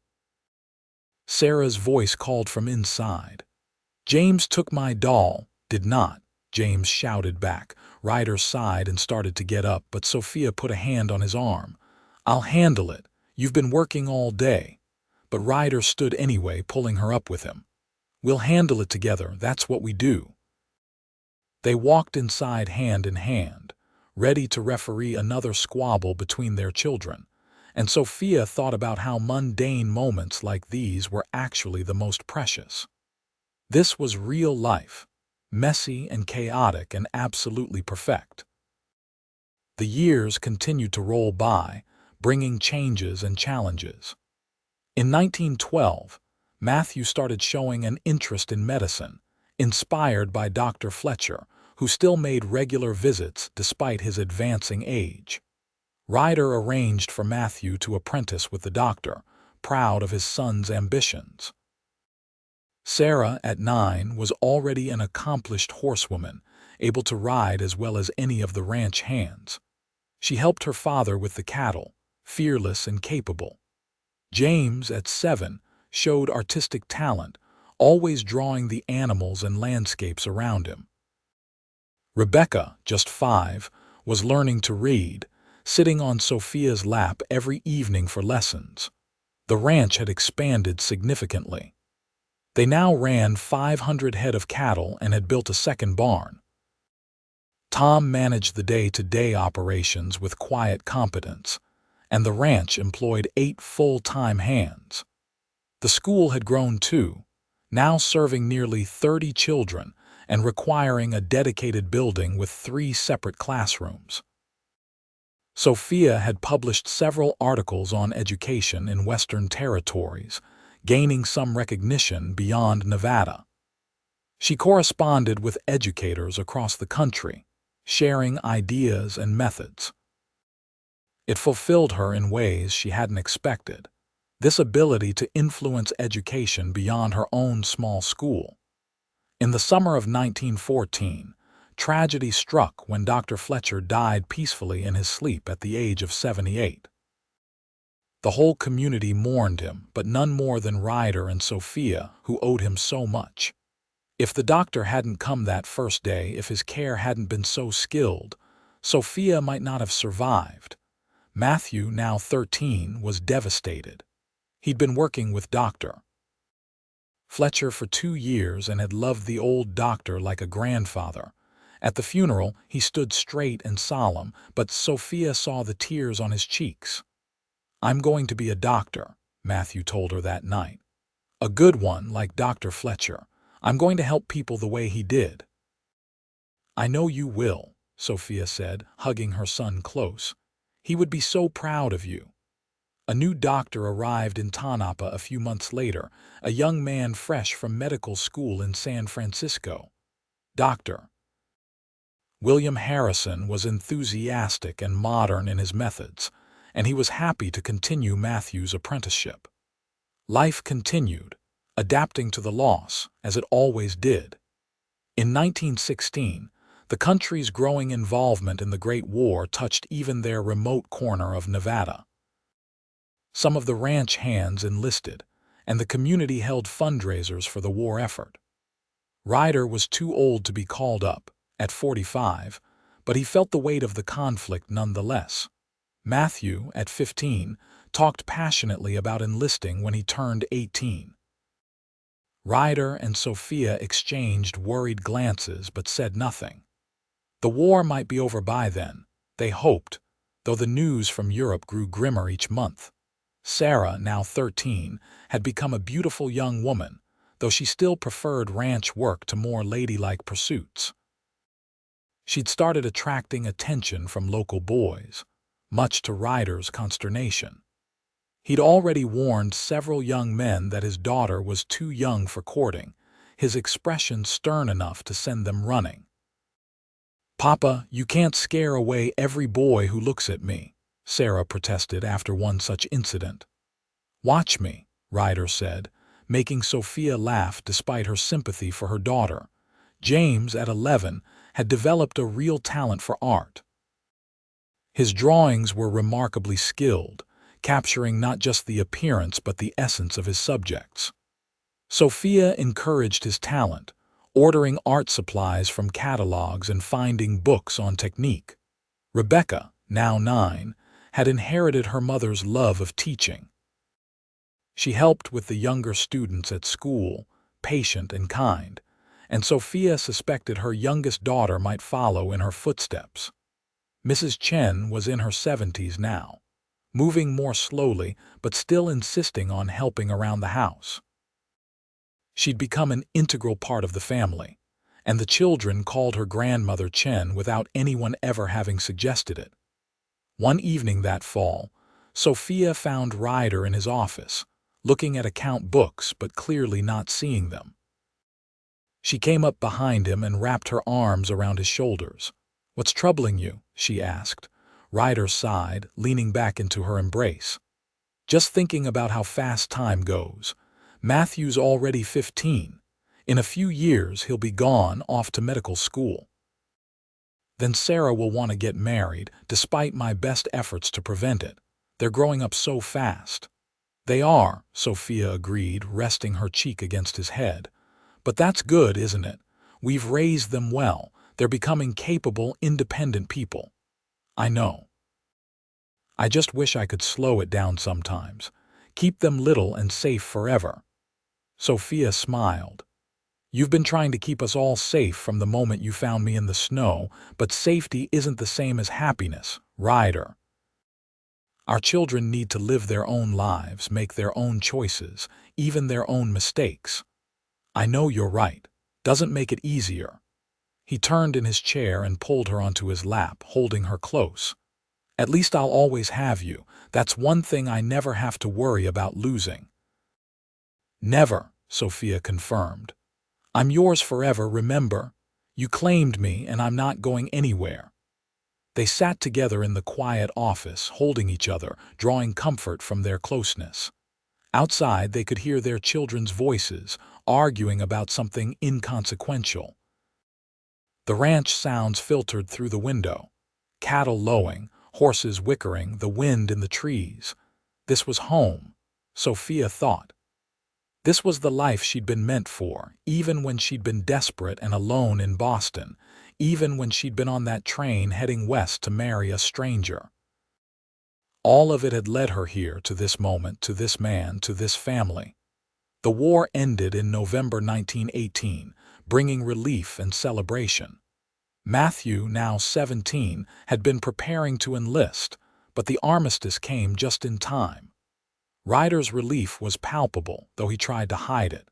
Sarah's voice called from inside. "James took my doll." "Did not," James shouted back. Ryder sighed and started to get up, but Sophia put a hand on his arm. "I'll handle it. You've been working all day." But Ryder stood anyway, pulling her up with him. "We'll handle it together, that's what we do." They walked inside hand in hand, ready to referee another squabble between their children, and Sophia thought about how mundane moments like these were actually the most precious. This was real life, messy and chaotic and absolutely perfect. The years continued to roll by, bringing changes and challenges. In 1912, Matthew started showing an interest in medicine, inspired by Dr. Fletcher, who still made regular visits despite his advancing age. Ryder arranged for Matthew to apprentice with the doctor, proud of his son's ambitions. Sarah, at 9, was already an accomplished horsewoman, able to ride as well as any of the ranch hands. She helped her father with the cattle, fearless and capable. James, at 7, showed artistic talent, always drawing the animals and landscapes around him. Rebecca, just 5, was learning to read, sitting on Sophia's lap every evening for lessons. The ranch had expanded significantly. They now ran 500 head of cattle and had built a second barn. Tom managed the day-to-day operations with quiet competence, and the ranch employed 8 full-time hands. The school had grown too, now serving nearly 30 children and requiring a dedicated building with 3 separate classrooms. Sophia had published several articles on education in Western territories, gaining some recognition beyond Nevada. She corresponded with educators across the country, sharing ideas and methods. It fulfilled her in ways she hadn't expected, this ability to influence education beyond her own small school. In the summer of 1914, tragedy struck when Dr. Fletcher died peacefully in his sleep at the age of 78. The whole community mourned him, but none more than Ryder and Sophia, who owed him so much. If the doctor hadn't come that first day, if his care hadn't been so skilled, Sophia might not have survived. Matthew, now 13, was devastated. He'd been working with Dr. Fletcher for 2 years and had loved the old doctor like a grandfather. At the funeral, he stood straight and solemn, but Sophia saw the tears on his cheeks. "I'm going to be a doctor," Matthew told her that night. "A good one like Dr. Fletcher. I'm going to help people the way he did." "I know you will," Sophia said, hugging her son close. "He would be so proud of you." A new doctor arrived in Tonopah a few months later, a young man fresh from medical school in San Francisco. Dr. William Harrison was enthusiastic and modern in his methods, and he was happy to continue Matthew's apprenticeship. Life continued, adapting to the loss, as it always did. In 1916, the country's growing involvement in the Great War touched even their remote corner of Nevada. Some of the ranch hands enlisted, and the community held fundraisers for the war effort. Ryder was too old to be called up, at 45, but he felt the weight of the conflict nonetheless. Matthew, at 15, talked passionately about enlisting when he turned 18. Ryder and Sophia exchanged worried glances but said nothing. The war might be over by then, they hoped, though the news from Europe grew grimmer each month. Sarah, now 13, had become a beautiful young woman, though she still preferred ranch work to more ladylike pursuits. She'd started attracting attention from local boys, much to Ryder's consternation. He'd already warned several young men that his daughter was too young for courting, his expression stern enough to send them running. "Papa, you can't scare away every boy who looks at me," Sarah protested after one such incident. "Watch me," Ryder said, making Sophia laugh despite her sympathy for her daughter. James, at 11, had developed a real talent for art. His drawings were remarkably skilled, capturing not just the appearance but the essence of his subjects. Sophia encouraged his talent, ordering art supplies from catalogs and finding books on technique. Rebecca, now 9, had inherited her mother's love of teaching. She helped with the younger students at school, patient and kind, and Sophia suspected her youngest daughter might follow in her footsteps. Mrs. Chen was in her 70s now, moving more slowly but still insisting on helping around the house. She'd become an integral part of the family, and the children called her grandmother Chen without anyone ever having suggested it. One evening that fall, Sophia found Ryder in his office, looking at account books but clearly not seeing them. She came up behind him and wrapped her arms around his shoulders. "What's troubling you?" she asked. Ryder sighed, leaning back into her embrace. "Just thinking about how fast time goes. Matthew's already 15. In a few years he'll be gone off to medical school. Then Sarah will want to get married, despite my best efforts to prevent it. They're growing up so fast." "They are," Sophia agreed, resting her cheek against his head. "But that's good, isn't it? We've raised them well. They're becoming capable, independent people." "I know. I just wish I could slow it down sometimes. Keep them little and safe forever." Sophia smiled. "You've been trying to keep us all safe from the moment you found me in the snow, but safety isn't the same as happiness, Ryder. Our children need to live their own lives, make their own choices, even their own mistakes." "I know you're right. Doesn't make it easier." He turned in his chair and pulled her onto his lap, holding her close. "At least I'll always have you. That's one thing I never have to worry about losing." "Never," Sophia confirmed. "I'm yours forever, remember? You claimed me, and I'm not going anywhere." They sat together in the quiet office, holding each other, drawing comfort from their closeness. Outside, they could hear their children's voices, arguing about something inconsequential. The ranch sounds filtered through the window. Cattle lowing, horses whickering, the wind in the trees. This was home, Sophia thought. This was the life she'd been meant for, even when she'd been desperate and alone in Boston, even when she'd been on that train heading west to marry a stranger. All of it had led her here, to this moment, to this man, to this family. The war ended in November 1918, bringing relief and celebration. Matthew, now 17, had been preparing to enlist, but the armistice came just in time. Ryder's relief was palpable, though he tried to hide it.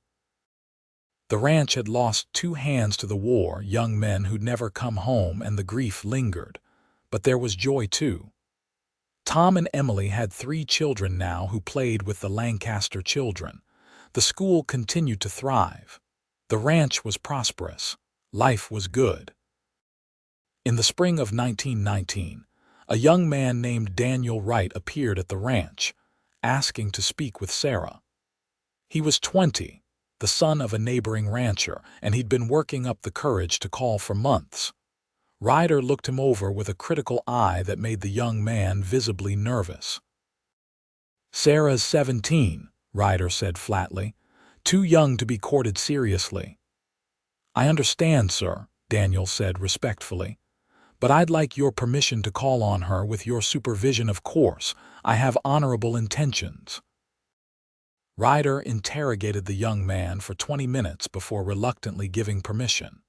The ranch had lost 2 hands to the war, young men who'd never come home, and the grief lingered. But there was joy too. Tom and Emily had 3 children now who played with the Lancaster children. The school continued to thrive. The ranch was prosperous. Life was good. In the spring of 1919, a young man named Daniel Wright appeared at the ranch, asking to speak with Sarah. He was 20, the son of a neighboring rancher, and he'd been working up the courage to call for months. Ryder looked him over with a critical eye that made the young man visibly nervous. "Sarah's 17, Ryder said flatly. "Too young to be courted seriously." "I understand, sir," Daniel said respectfully. "But I'd like your permission to call on her with your supervision, of course. I have honorable intentions." Ryder interrogated the young man for 20 minutes before reluctantly giving permission.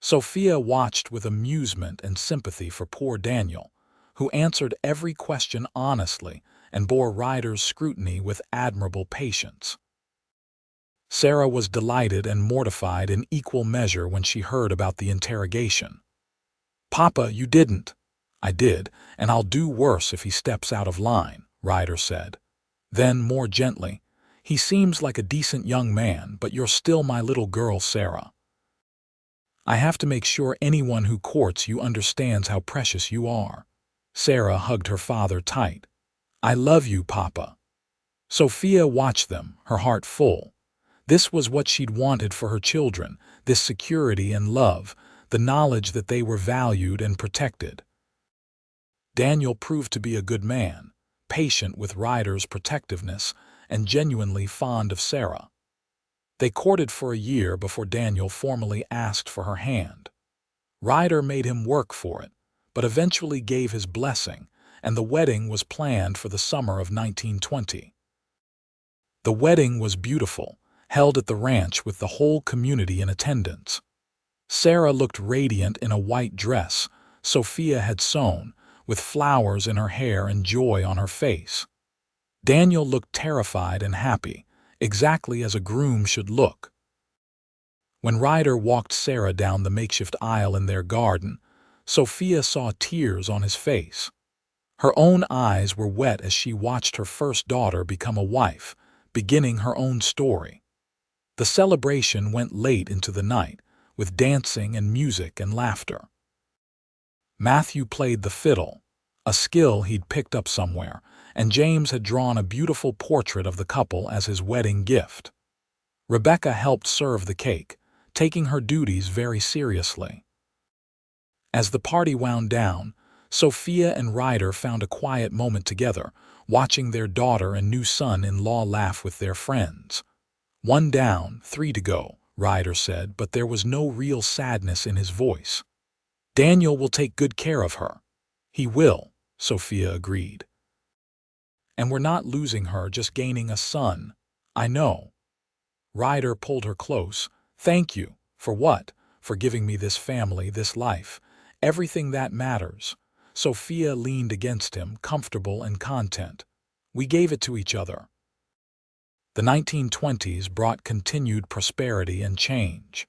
Sophia watched with amusement and sympathy for poor Daniel, who answered every question honestly and bore Ryder's scrutiny with admirable patience. Sarah was delighted and mortified in equal measure when she heard about the interrogation. "Papa, you didn't." "I did, and I'll do worse if he steps out of line," Ryder said. Then, more gently, "He seems like a decent young man, but you're still my little girl, Sarah. I have to make sure anyone who courts you understands how precious you are." Sarah hugged her father tight. "I love you, Papa." Sophia watched them, her heart full. This was what she'd wanted for her children, this security and love, the knowledge that they were valued and protected. Daniel proved to be a good man, patient with Ryder's protectiveness and genuinely fond of Sarah. They courted for a year before Daniel formally asked for her hand. Ryder made him work for it, but eventually gave his blessing, and the wedding was planned for the summer of 1920. The wedding was beautiful, held at the ranch with the whole community in attendance. Sarah looked radiant in a white dress Sophia had sewn, with flowers in her hair and joy on her face. Daniel looked terrified and happy, exactly as a groom should look. When Ryder walked Sarah down the makeshift aisle in their garden, Sophia saw tears on his face. Her own eyes were wet as she watched her first daughter become a wife, beginning her own story. The celebration went late into the night, with dancing and music and laughter. Matthew played the fiddle, a skill he'd picked up somewhere, and James had drawn a beautiful portrait of the couple as his wedding gift. Rebecca helped serve the cake, taking her duties very seriously. As the party wound down, Sophia and Ryder found a quiet moment together, watching their daughter and new son-in-law laugh with their friends. "One down, 3 to go," Ryder said, but there was no real sadness in his voice. "Daniel will take good care of her." "He will," Sophia agreed. "And we're not losing her, just gaining a son." "I know." Ryder pulled her close. "Thank you." "For what?" "For giving me this family, this life. Everything that matters." Sophia leaned against him, comfortable and content. "We gave it to each other." The 1920s brought continued prosperity and change.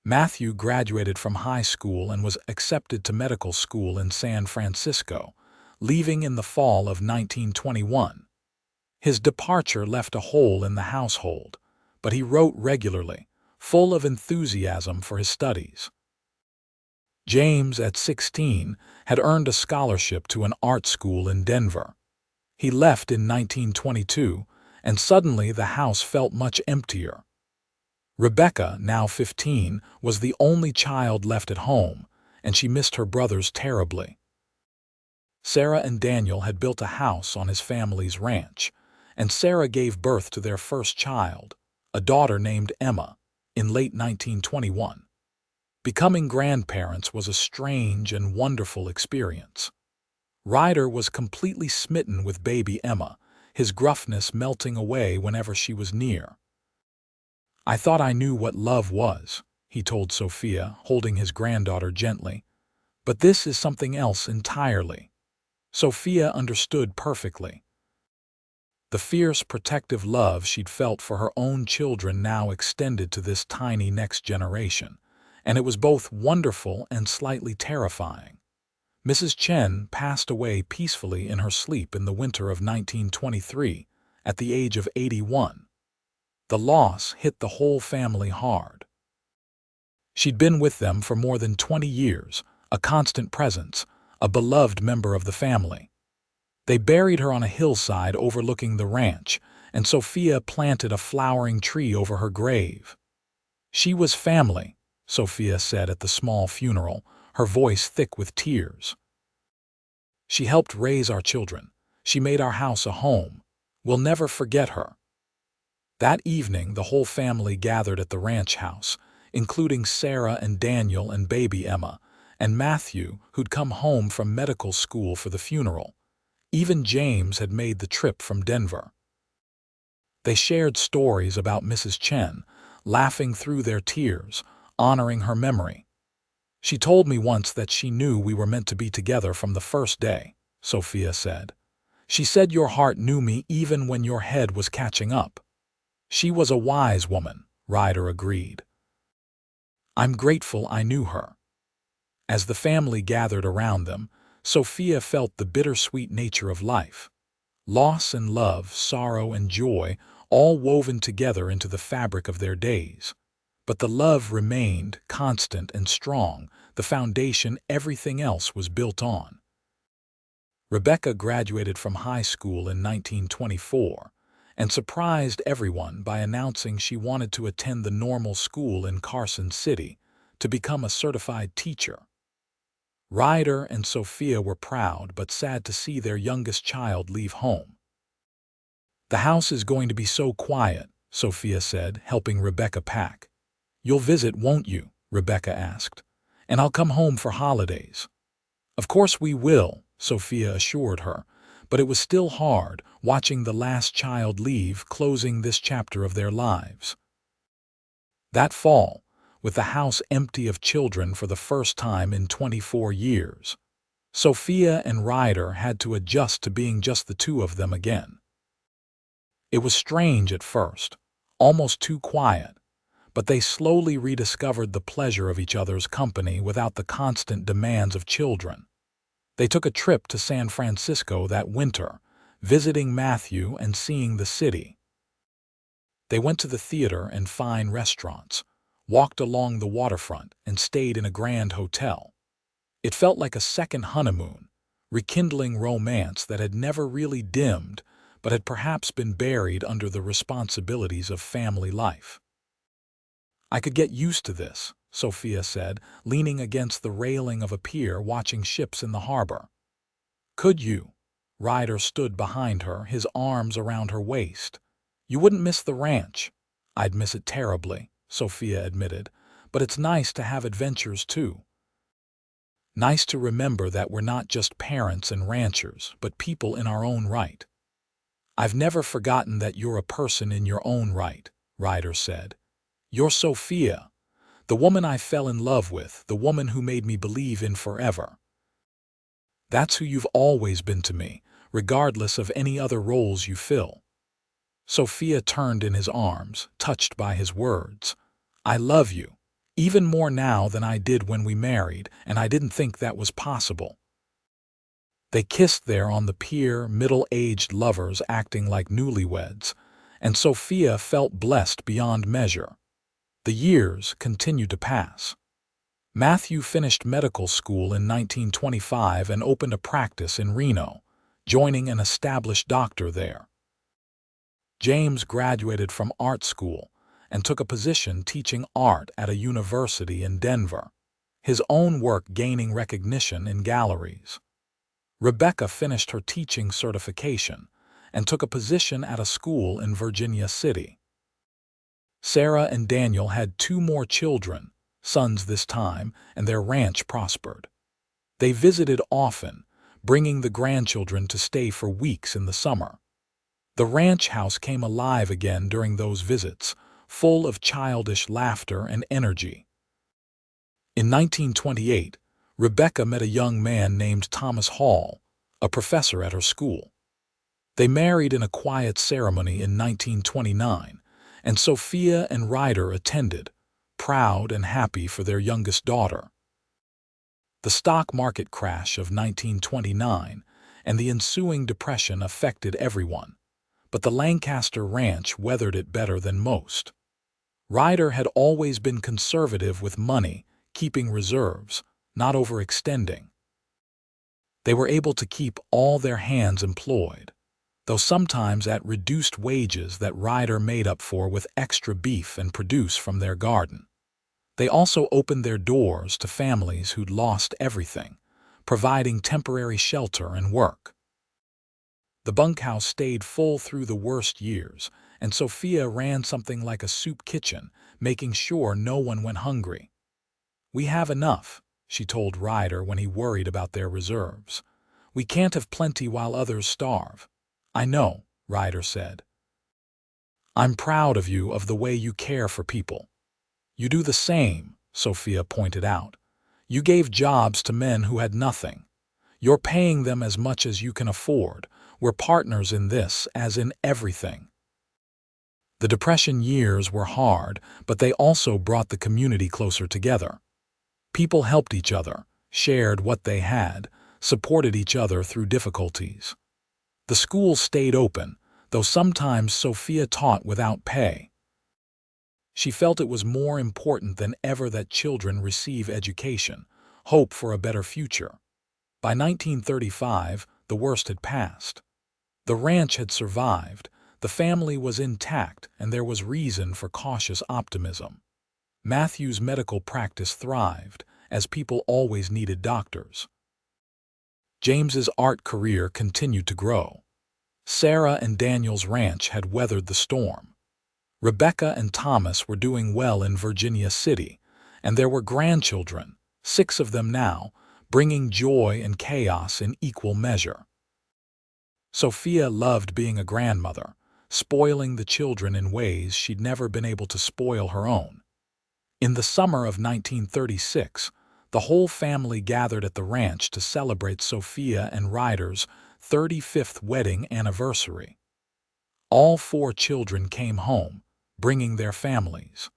Matthew graduated from high school and was accepted to medical school in San Francisco, leaving in the fall of 1921. His departure left a hole in the household, but he wrote regularly, full of enthusiasm for his studies. James, at 16, had earned a scholarship to an art school in Denver. He left in 1922, and suddenly the house felt much emptier. Rebecca, now 15, was the only child left at home, and she missed her brothers terribly. Sarah and Daniel had built a house on his family's ranch, and Sarah gave birth to their first child, a daughter named Emma, in late 1921. Becoming grandparents was a strange and wonderful experience. Ryder was completely smitten with baby Emma, his gruffness melting away whenever she was near. "I thought I knew what love was," he told Sophia, holding his granddaughter gently. "But this is something else entirely." Sophia understood perfectly. The fierce, protective love she'd felt for her own children now extended to this tiny next generation, and it was both wonderful and slightly terrifying. Mrs. Chen passed away peacefully in her sleep in the winter of 1923, at the age of 81. The loss hit the whole family hard. She'd been with them for more than 20 years, a constant presence, a beloved member of the family. They buried her on a hillside overlooking the ranch, and Sophia planted a flowering tree over her grave. "She was family," Sophia said at the small funeral, her voice thick with tears. "She helped raise our children. She made our house a home. We'll never forget her." That evening, the whole family gathered at the ranch house, including Sarah and Daniel and baby Emma, and Matthew, who'd come home from medical school for the funeral. Even James had made the trip from Denver. They shared stories about Mrs. Chen, laughing through their tears, honoring her memory. "She told me once that she knew we were meant to be together from the first day," Sophia said. "She said your heart knew me even when your head was catching up." She was a wise woman, Ryder agreed. I'm grateful I knew her. As the family gathered around them, Sophia felt the bittersweet nature of life. Loss and love, sorrow and joy, all woven together into the fabric of their days. But the love remained constant and strong, the foundation everything else was built on. Rebecca graduated from high school in 1924 and surprised everyone by announcing she wanted to attend the normal school in Carson City to become a certified teacher. Ryder and Sophia were proud but sad to see their youngest child leave home. The house is going to be so quiet, Sophia said, helping Rebecca pack. You'll visit, won't you? Rebecca asked. And I'll come home for holidays. Of course we will, Sophia assured her, but it was still hard watching the last child leave, closing this chapter of their lives. That fall, with the house empty of children for the first time in 24 years, Sophia and Ryder had to adjust to being just the two of them again. It was strange at first, almost too quiet, but they slowly rediscovered the pleasure of each other's company without the constant demands of children. They took a trip to San Francisco that winter, visiting Matthew and seeing the city. They went to the theater and fine restaurants, walked along the waterfront, and stayed in a grand hotel. It felt like a second honeymoon, rekindling romance that had never really dimmed but had perhaps been buried under the responsibilities of family life. I could get used to this, Sophia said, leaning against the railing of a pier watching ships in the harbor. Could you? Ryder stood behind her, his arms around her waist. You wouldn't miss the ranch. I'd miss it terribly, Sophia admitted, but it's nice to have adventures too. Nice to remember that we're not just parents and ranchers, but people in our own right. I've never forgotten that you're a person in your own right, Ryder said. You're Sophia, the woman I fell in love with, the woman who made me believe in forever. That's who you've always been to me, regardless of any other roles you fill. Sophia turned in his arms, touched by his words. I love you, even more now than I did when we married, and I didn't think that was possible. They kissed there on the pier, middle-aged lovers acting like newlyweds, and Sophia felt blessed beyond measure. The years continued to pass. Matthew finished medical school in 1925 and opened a practice in Reno, joining an established doctor there. James graduated from art school and took a position teaching art at a university in Denver, his own work gaining recognition in galleries. Rebecca finished her teaching certification and took a position at a school in Virginia City. Sarah and Daniel had 2 more children, sons this time, and their ranch prospered. They visited often, bringing the grandchildren to stay for weeks in the summer. The ranch house came alive again during those visits, full of childish laughter and energy. In 1928, Rebecca met a young man named Thomas Hall, a professor at her school. They married in a quiet ceremony in 1929, and Sophia and Ryder attended, proud and happy for their youngest daughter. The stock market crash of 1929 and the ensuing depression affected everyone, but the Lancaster ranch weathered it better than most. Ryder had always been conservative with money, keeping reserves, not overextending. They were able to keep all their hands employed, though sometimes at reduced wages that Ryder made up for with extra beef and produce from their garden. They also opened their doors to families who'd lost everything, providing temporary shelter and work. The bunkhouse stayed full through the worst years, and Sophia ran something like a soup kitchen, making sure no one went hungry. We have enough, she told Ryder when he worried about their reserves. We can't have plenty while others starve. I know, Ryder said. I'm proud of you, of the way you care for people. You do the same, Sophia pointed out. You gave jobs to men who had nothing. You're paying them as much as you can afford. We're partners in this, as in everything. The Depression years were hard, but they also brought the community closer together. People helped each other, shared what they had, supported each other through difficulties. The school stayed open, though sometimes Sophia taught without pay. She felt it was more important than ever that children receive education, hope for a better future. By 1935, the worst had passed. The ranch had survived, the family was intact, and there was reason for cautious optimism. Matthew's medical practice thrived, as people always needed doctors. James's art career continued to grow. Sarah and Daniel's ranch had weathered the storm. Rebecca and Thomas were doing well in Virginia City, and there were grandchildren, 6 of them now, bringing joy and chaos in equal measure. Sophia loved being a grandmother, spoiling the children in ways she'd never been able to spoil her own. In the summer of 1936, the whole family gathered at the ranch to celebrate Sophia and Ryder's 35th wedding anniversary. All 4 children came home, bringing their families.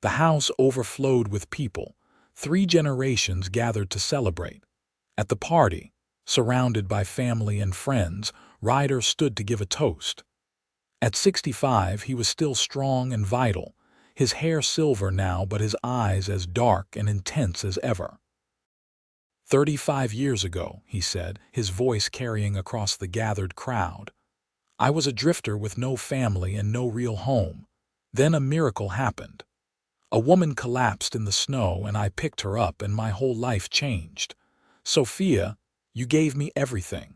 The house overflowed with people. 3 generations gathered to celebrate. At the party, surrounded by family and friends, Ryder stood to give a toast. At 65, he was still strong and vital, his hair silver now but his eyes as dark and intense as ever. 35 years ago, he said, his voice carrying across the gathered crowd. I was a drifter with no family and no real home. Then a miracle happened. A woman collapsed in the snow and I picked her up and my whole life changed. Sophia, you gave me everything.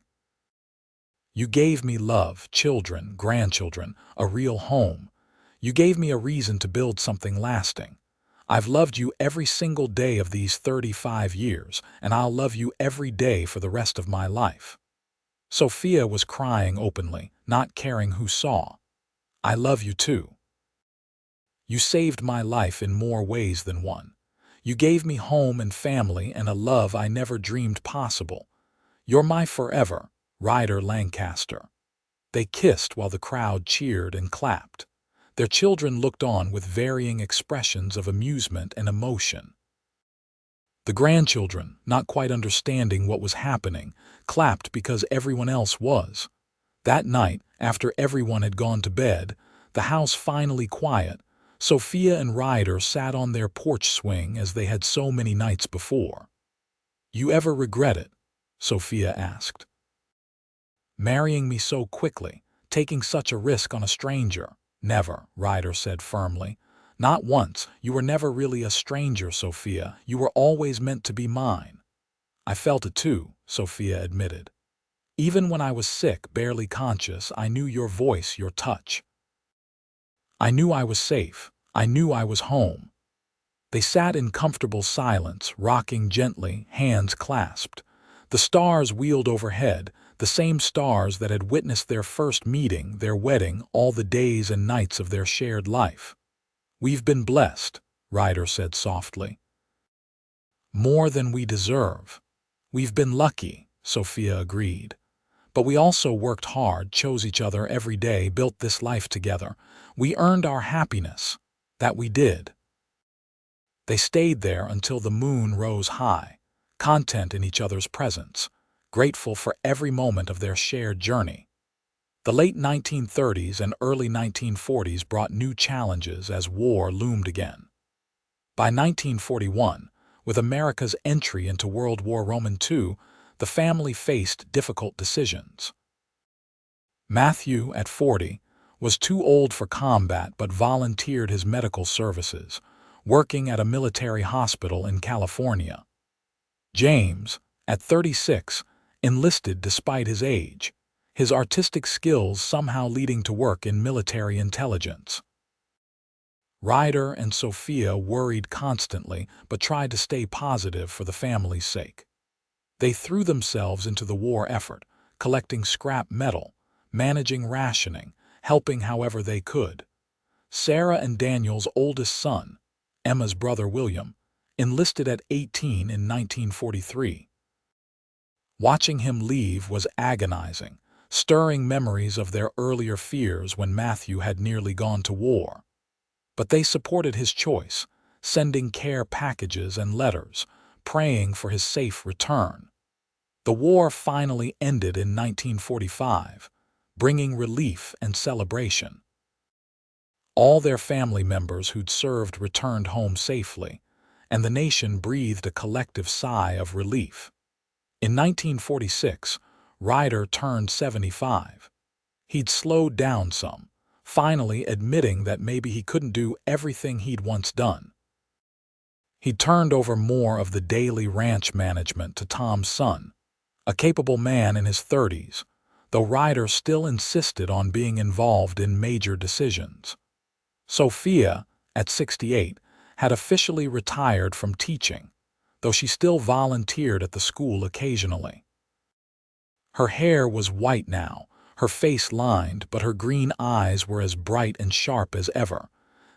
You gave me love, children, grandchildren, a real home. You gave me a reason to build something lasting. I've loved you every single day of these 35 years, and I'll love you every day for the rest of my life. Sophia was crying openly, not caring who saw. I love you too. You saved my life in more ways than one. You gave me home and family and a love I never dreamed possible. You're my forever, Ryder Lancaster. They kissed while the crowd cheered and clapped. Their children looked on with varying expressions of amusement and emotion. The grandchildren, not quite understanding what was happening, clapped because everyone else was. That night, after everyone had gone to bed, the house finally quiet, Sophia and Ryder sat on their porch swing as they had so many nights before. You ever regret it? Sophia asked. Marrying me so quickly, taking such a risk on a stranger. Never, Ryder said firmly. Not once. You were never really a stranger, Sophia. You were always meant to be mine. I felt it too, Sophia admitted. Even when I was sick, barely conscious, I knew your voice, your touch. I knew I was safe. I knew I was home. They sat in comfortable silence, rocking gently, hands clasped. The stars wheeled overhead, the same stars that had witnessed their first meeting, their wedding, all the days and nights of their shared life. We've been blessed, Ryder said softly. More than we deserve. We've been lucky, Sophia agreed. But we also worked hard, chose each other every day, built this life together. We earned our happiness. That we did. They stayed there until the moon rose high, content in each other's presence, grateful for every moment of their shared journey. The late 1930s and early 1940s brought new challenges as war loomed again. By 1941, with America's entry into World War II, the family faced difficult decisions. Matthew, at 40, was too old for combat but volunteered his medical services, working at a military hospital in California. James, at 36, enlisted despite his age, his artistic skills somehow leading to work in military intelligence. Ryder and Sophia worried constantly but tried to stay positive for the family's sake. They threw themselves into the war effort, collecting scrap metal, managing rationing, helping however they could. Sarah and Daniel's oldest son, Emma's brother William, enlisted at 18 in 1943. Watching him leave was agonizing, stirring memories of their earlier fears when Matthew had nearly gone to war. But they supported his choice, sending care packages and letters, praying for his safe return. The war finally ended in 1945, bringing relief and celebration. All their family members who'd served returned home safely, and the nation breathed a collective sigh of relief. In 1946, Ryder turned 75. He'd slowed down some, finally admitting that maybe he couldn't do everything he'd once done. He turned over more of the daily ranch management to Tom's son, a capable man in his 30s, though Ryder still insisted on being involved in major decisions. Sophia, at 68, had officially retired from teaching, though she still volunteered at the school occasionally. Her hair was white now, her face lined, but her green eyes were as bright and sharp as ever.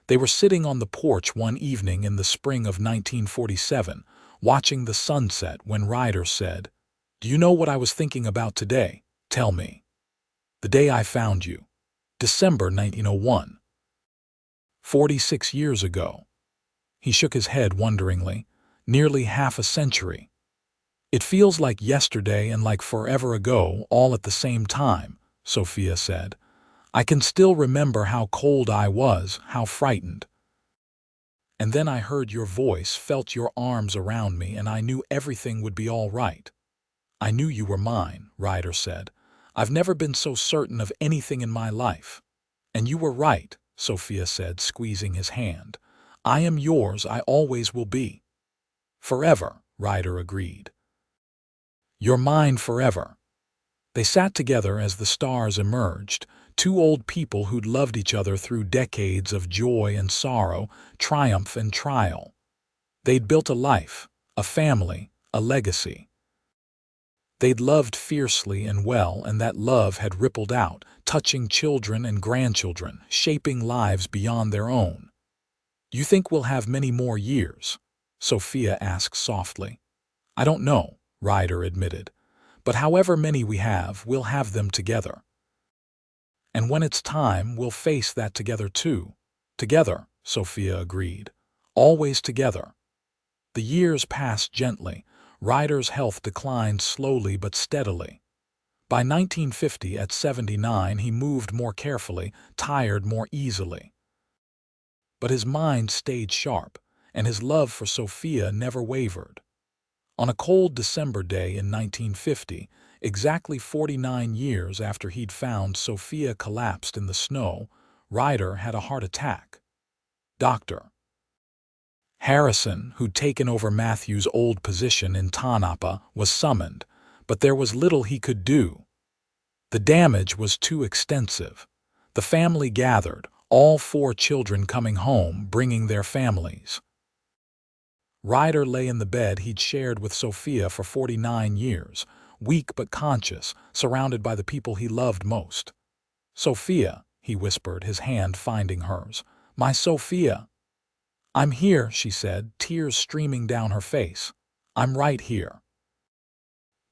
They were sitting on the porch one evening in the spring of 1947, watching the sunset when Ryder said, "Do you know what I was thinking about today? Tell me." "The day I found you. December 1901. 46 years ago." He shook his head wonderingly. "Nearly half a century. It feels like yesterday and like forever ago, all at the same time," Sophia said. "I can still remember how cold I was, how frightened. And then I heard your voice, felt your arms around me, and I knew everything would be all right. I knew you were mine," Ryder said. "I've never been so certain of anything in my life." "And you were right," Sophia said, squeezing his hand. "I am yours, I always will be." "Forever," Ryder agreed. "You're mine forever." They sat together as the stars emerged, two old people who'd loved each other through decades of joy and sorrow, triumph and trial. They'd built a life, a family, a legacy. They'd loved fiercely and well, and that love had rippled out, touching children and grandchildren, shaping lives beyond their own. "You think we'll have many more years?" Sophia asked softly. "I don't know," Ryder admitted. "But however many we have, we'll have them together. And when it's time, we'll face that together too." "Together," Sophia agreed. "Always together." The years passed gently. Ryder's health declined slowly but steadily. By 1950, at 79, he moved more carefully, tired more easily. But his mind stayed sharp, and his love for Sophia never wavered. On a cold December day in 1950, exactly 49 years after he'd found Sophia collapsed in the snow, Ryder had a heart attack. Dr. Harrison, who'd taken over Matthew's old position in Tonopah, was summoned, but there was little he could do. The damage was too extensive. The family gathered, all 4 children coming home, bringing their families. Ryder lay in the bed he'd shared with Sophia for 49 years, weak but conscious, surrounded by the people he loved most. "Sophia," he whispered, his hand finding hers. "My Sophia." "I'm here," she said, tears streaming down her face. "I'm right here."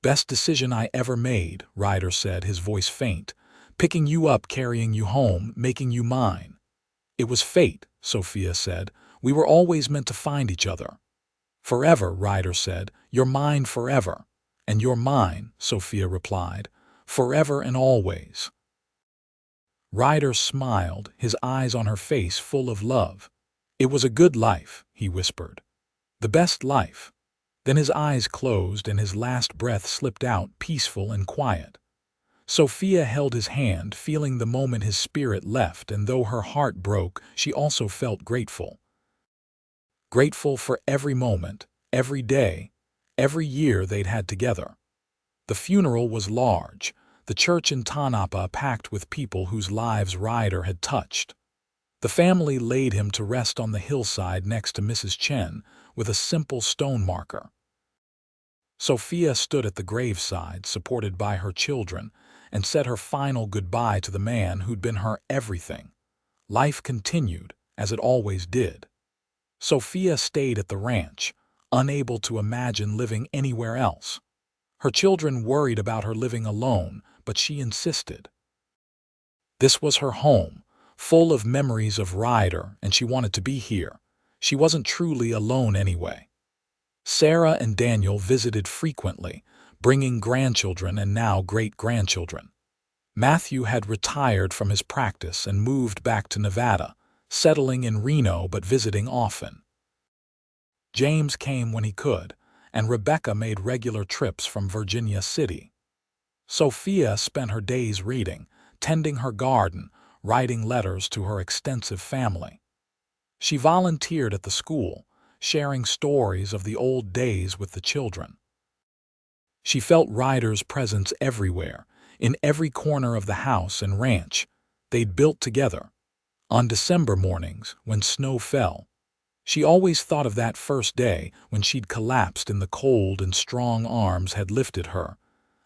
"Best decision I ever made," Ryder said, his voice faint. "Picking you up, carrying you home, making you mine." "It was fate," Sophia said. "We were always meant to find each other." "Forever," Ryder said. "You're mine forever." "And you're mine," Sophia replied. "Forever and always." Ryder smiled, his eyes on her face full of love. "It was a good life," he whispered. "The best life." Then his eyes closed and his last breath slipped out, peaceful and quiet. Sophia held his hand, feeling the moment his spirit left, and though her heart broke, she also felt grateful. Grateful for every moment, every day, every year they'd had together. The funeral was large, the church in Tonopah packed with people whose lives Ryder had touched. The family laid him to rest on the hillside next to Mrs. Chen with a simple stone marker. Sophia stood at the graveside, supported by her children, and said her final goodbye to the man who'd been her everything. Life continued, as it always did. Sophia stayed at the ranch, unable to imagine living anywhere else. Her children worried about her living alone, but she insisted. This was her home, full of memories of Ryder, and she wanted to be here. She wasn't truly alone anyway. Sarah and Daniel visited frequently, bringing grandchildren and now great-grandchildren. Matthew had retired from his practice and moved back to Nevada, settling in Reno but visiting often. James came when he could, and Rebecca made regular trips from Virginia City. Sophia spent her days reading, tending her garden, writing letters to her extensive family. She volunteered at the school, sharing stories of the old days with the children. She felt Ryder's presence everywhere, in every corner of the house and ranch they'd built together. On December mornings, when snow fell, she always thought of that first day when she'd collapsed in the cold and strong arms had lifted her,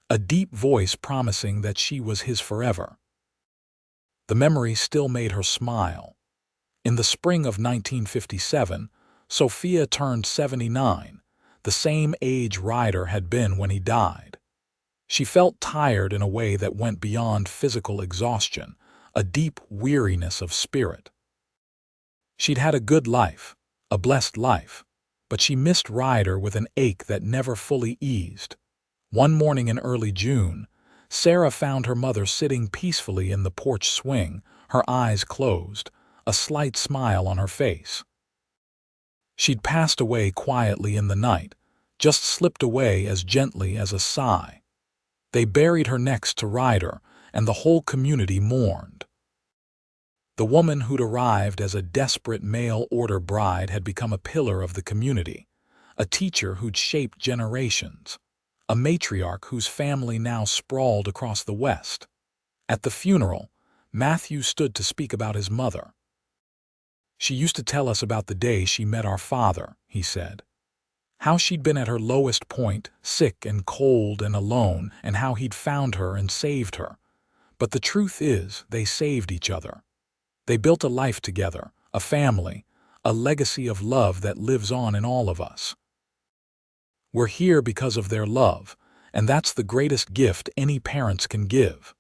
a deep voice promising that she was his forever. The memory still made her smile. In the spring of 1957, Sophia turned 79, the same age Ryder had been when he died. She felt tired in a way that went beyond physical exhaustion, a deep weariness of spirit. She'd had a good life, a blessed life, but she missed Ryder with an ache that never fully eased. One morning in early June, Sarah found her mother sitting peacefully in the porch swing, her eyes closed, a slight smile on her face. She'd passed away quietly in the night, just slipped away as gently as a sigh. They buried her next to Ryder, and the whole community mourned. The woman who'd arrived as a desperate mail-order bride had become a pillar of the community, a teacher who'd shaped generations, a matriarch whose family now sprawled across the West. At the funeral, Matthew stood to speak about his mother. "She used to tell us about the day she met our father," he said. "How she'd been at her lowest point, sick and cold and alone, and how he'd found her and saved her. But the truth is, they saved each other. They built a life together, a family, a legacy of love that lives on in all of us. We're here because of their love, and that's the greatest gift any parents can give."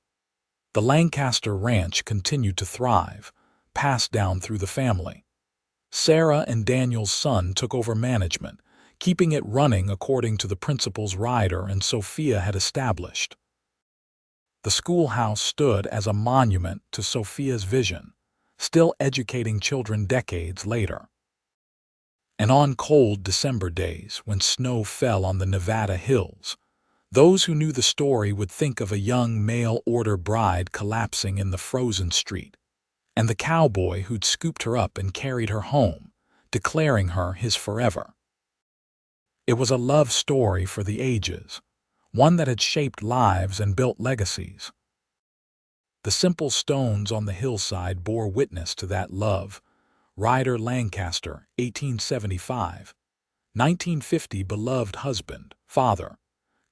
The Lancaster ranch continued to thrive, passed down through the family. Sarah and Daniel's son took over management, keeping it running according to the principles Ryder and Sophia had established. The schoolhouse stood as a monument to Sophia's vision, still educating children decades later. And on cold December days, when snow fell on the Nevada hills, those who knew the story would think of a young mail-order bride collapsing in the frozen street, and the cowboy who'd scooped her up and carried her home, declaring her his forever. It was a love story for the ages, one that had shaped lives and built legacies. The simple stones on the hillside bore witness to that love. Ryder Lancaster, 1875. 1950, beloved husband, father.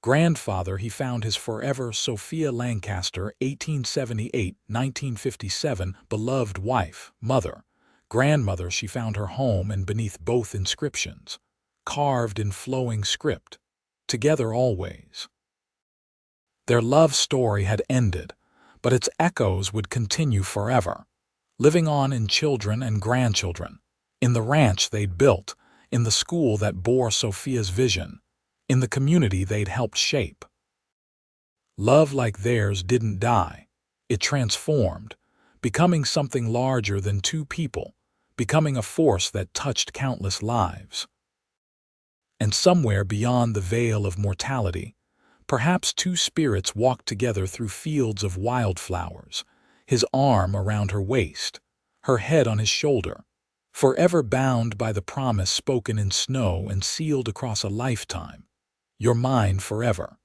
Grandfather, he found his forever. Sophia Lancaster, 1878, 1957, beloved wife, mother. Grandmother, she found her home, and beneath both inscriptions, carved in flowing script, "Together always." Their love story had ended, but its echoes would continue forever, living on in children and grandchildren, in the ranch they'd built, in the school that bore Sophia's vision, in the community they'd helped shape. Love like theirs didn't die. It transformed, becoming something larger than two people, becoming a force that touched countless lives. And somewhere beyond the veil of mortality, perhaps two spirits walked together through fields of wildflowers, his arm around her waist, her head on his shoulder, forever bound by the promise spoken in snow and sealed across a lifetime. "You're mine forever."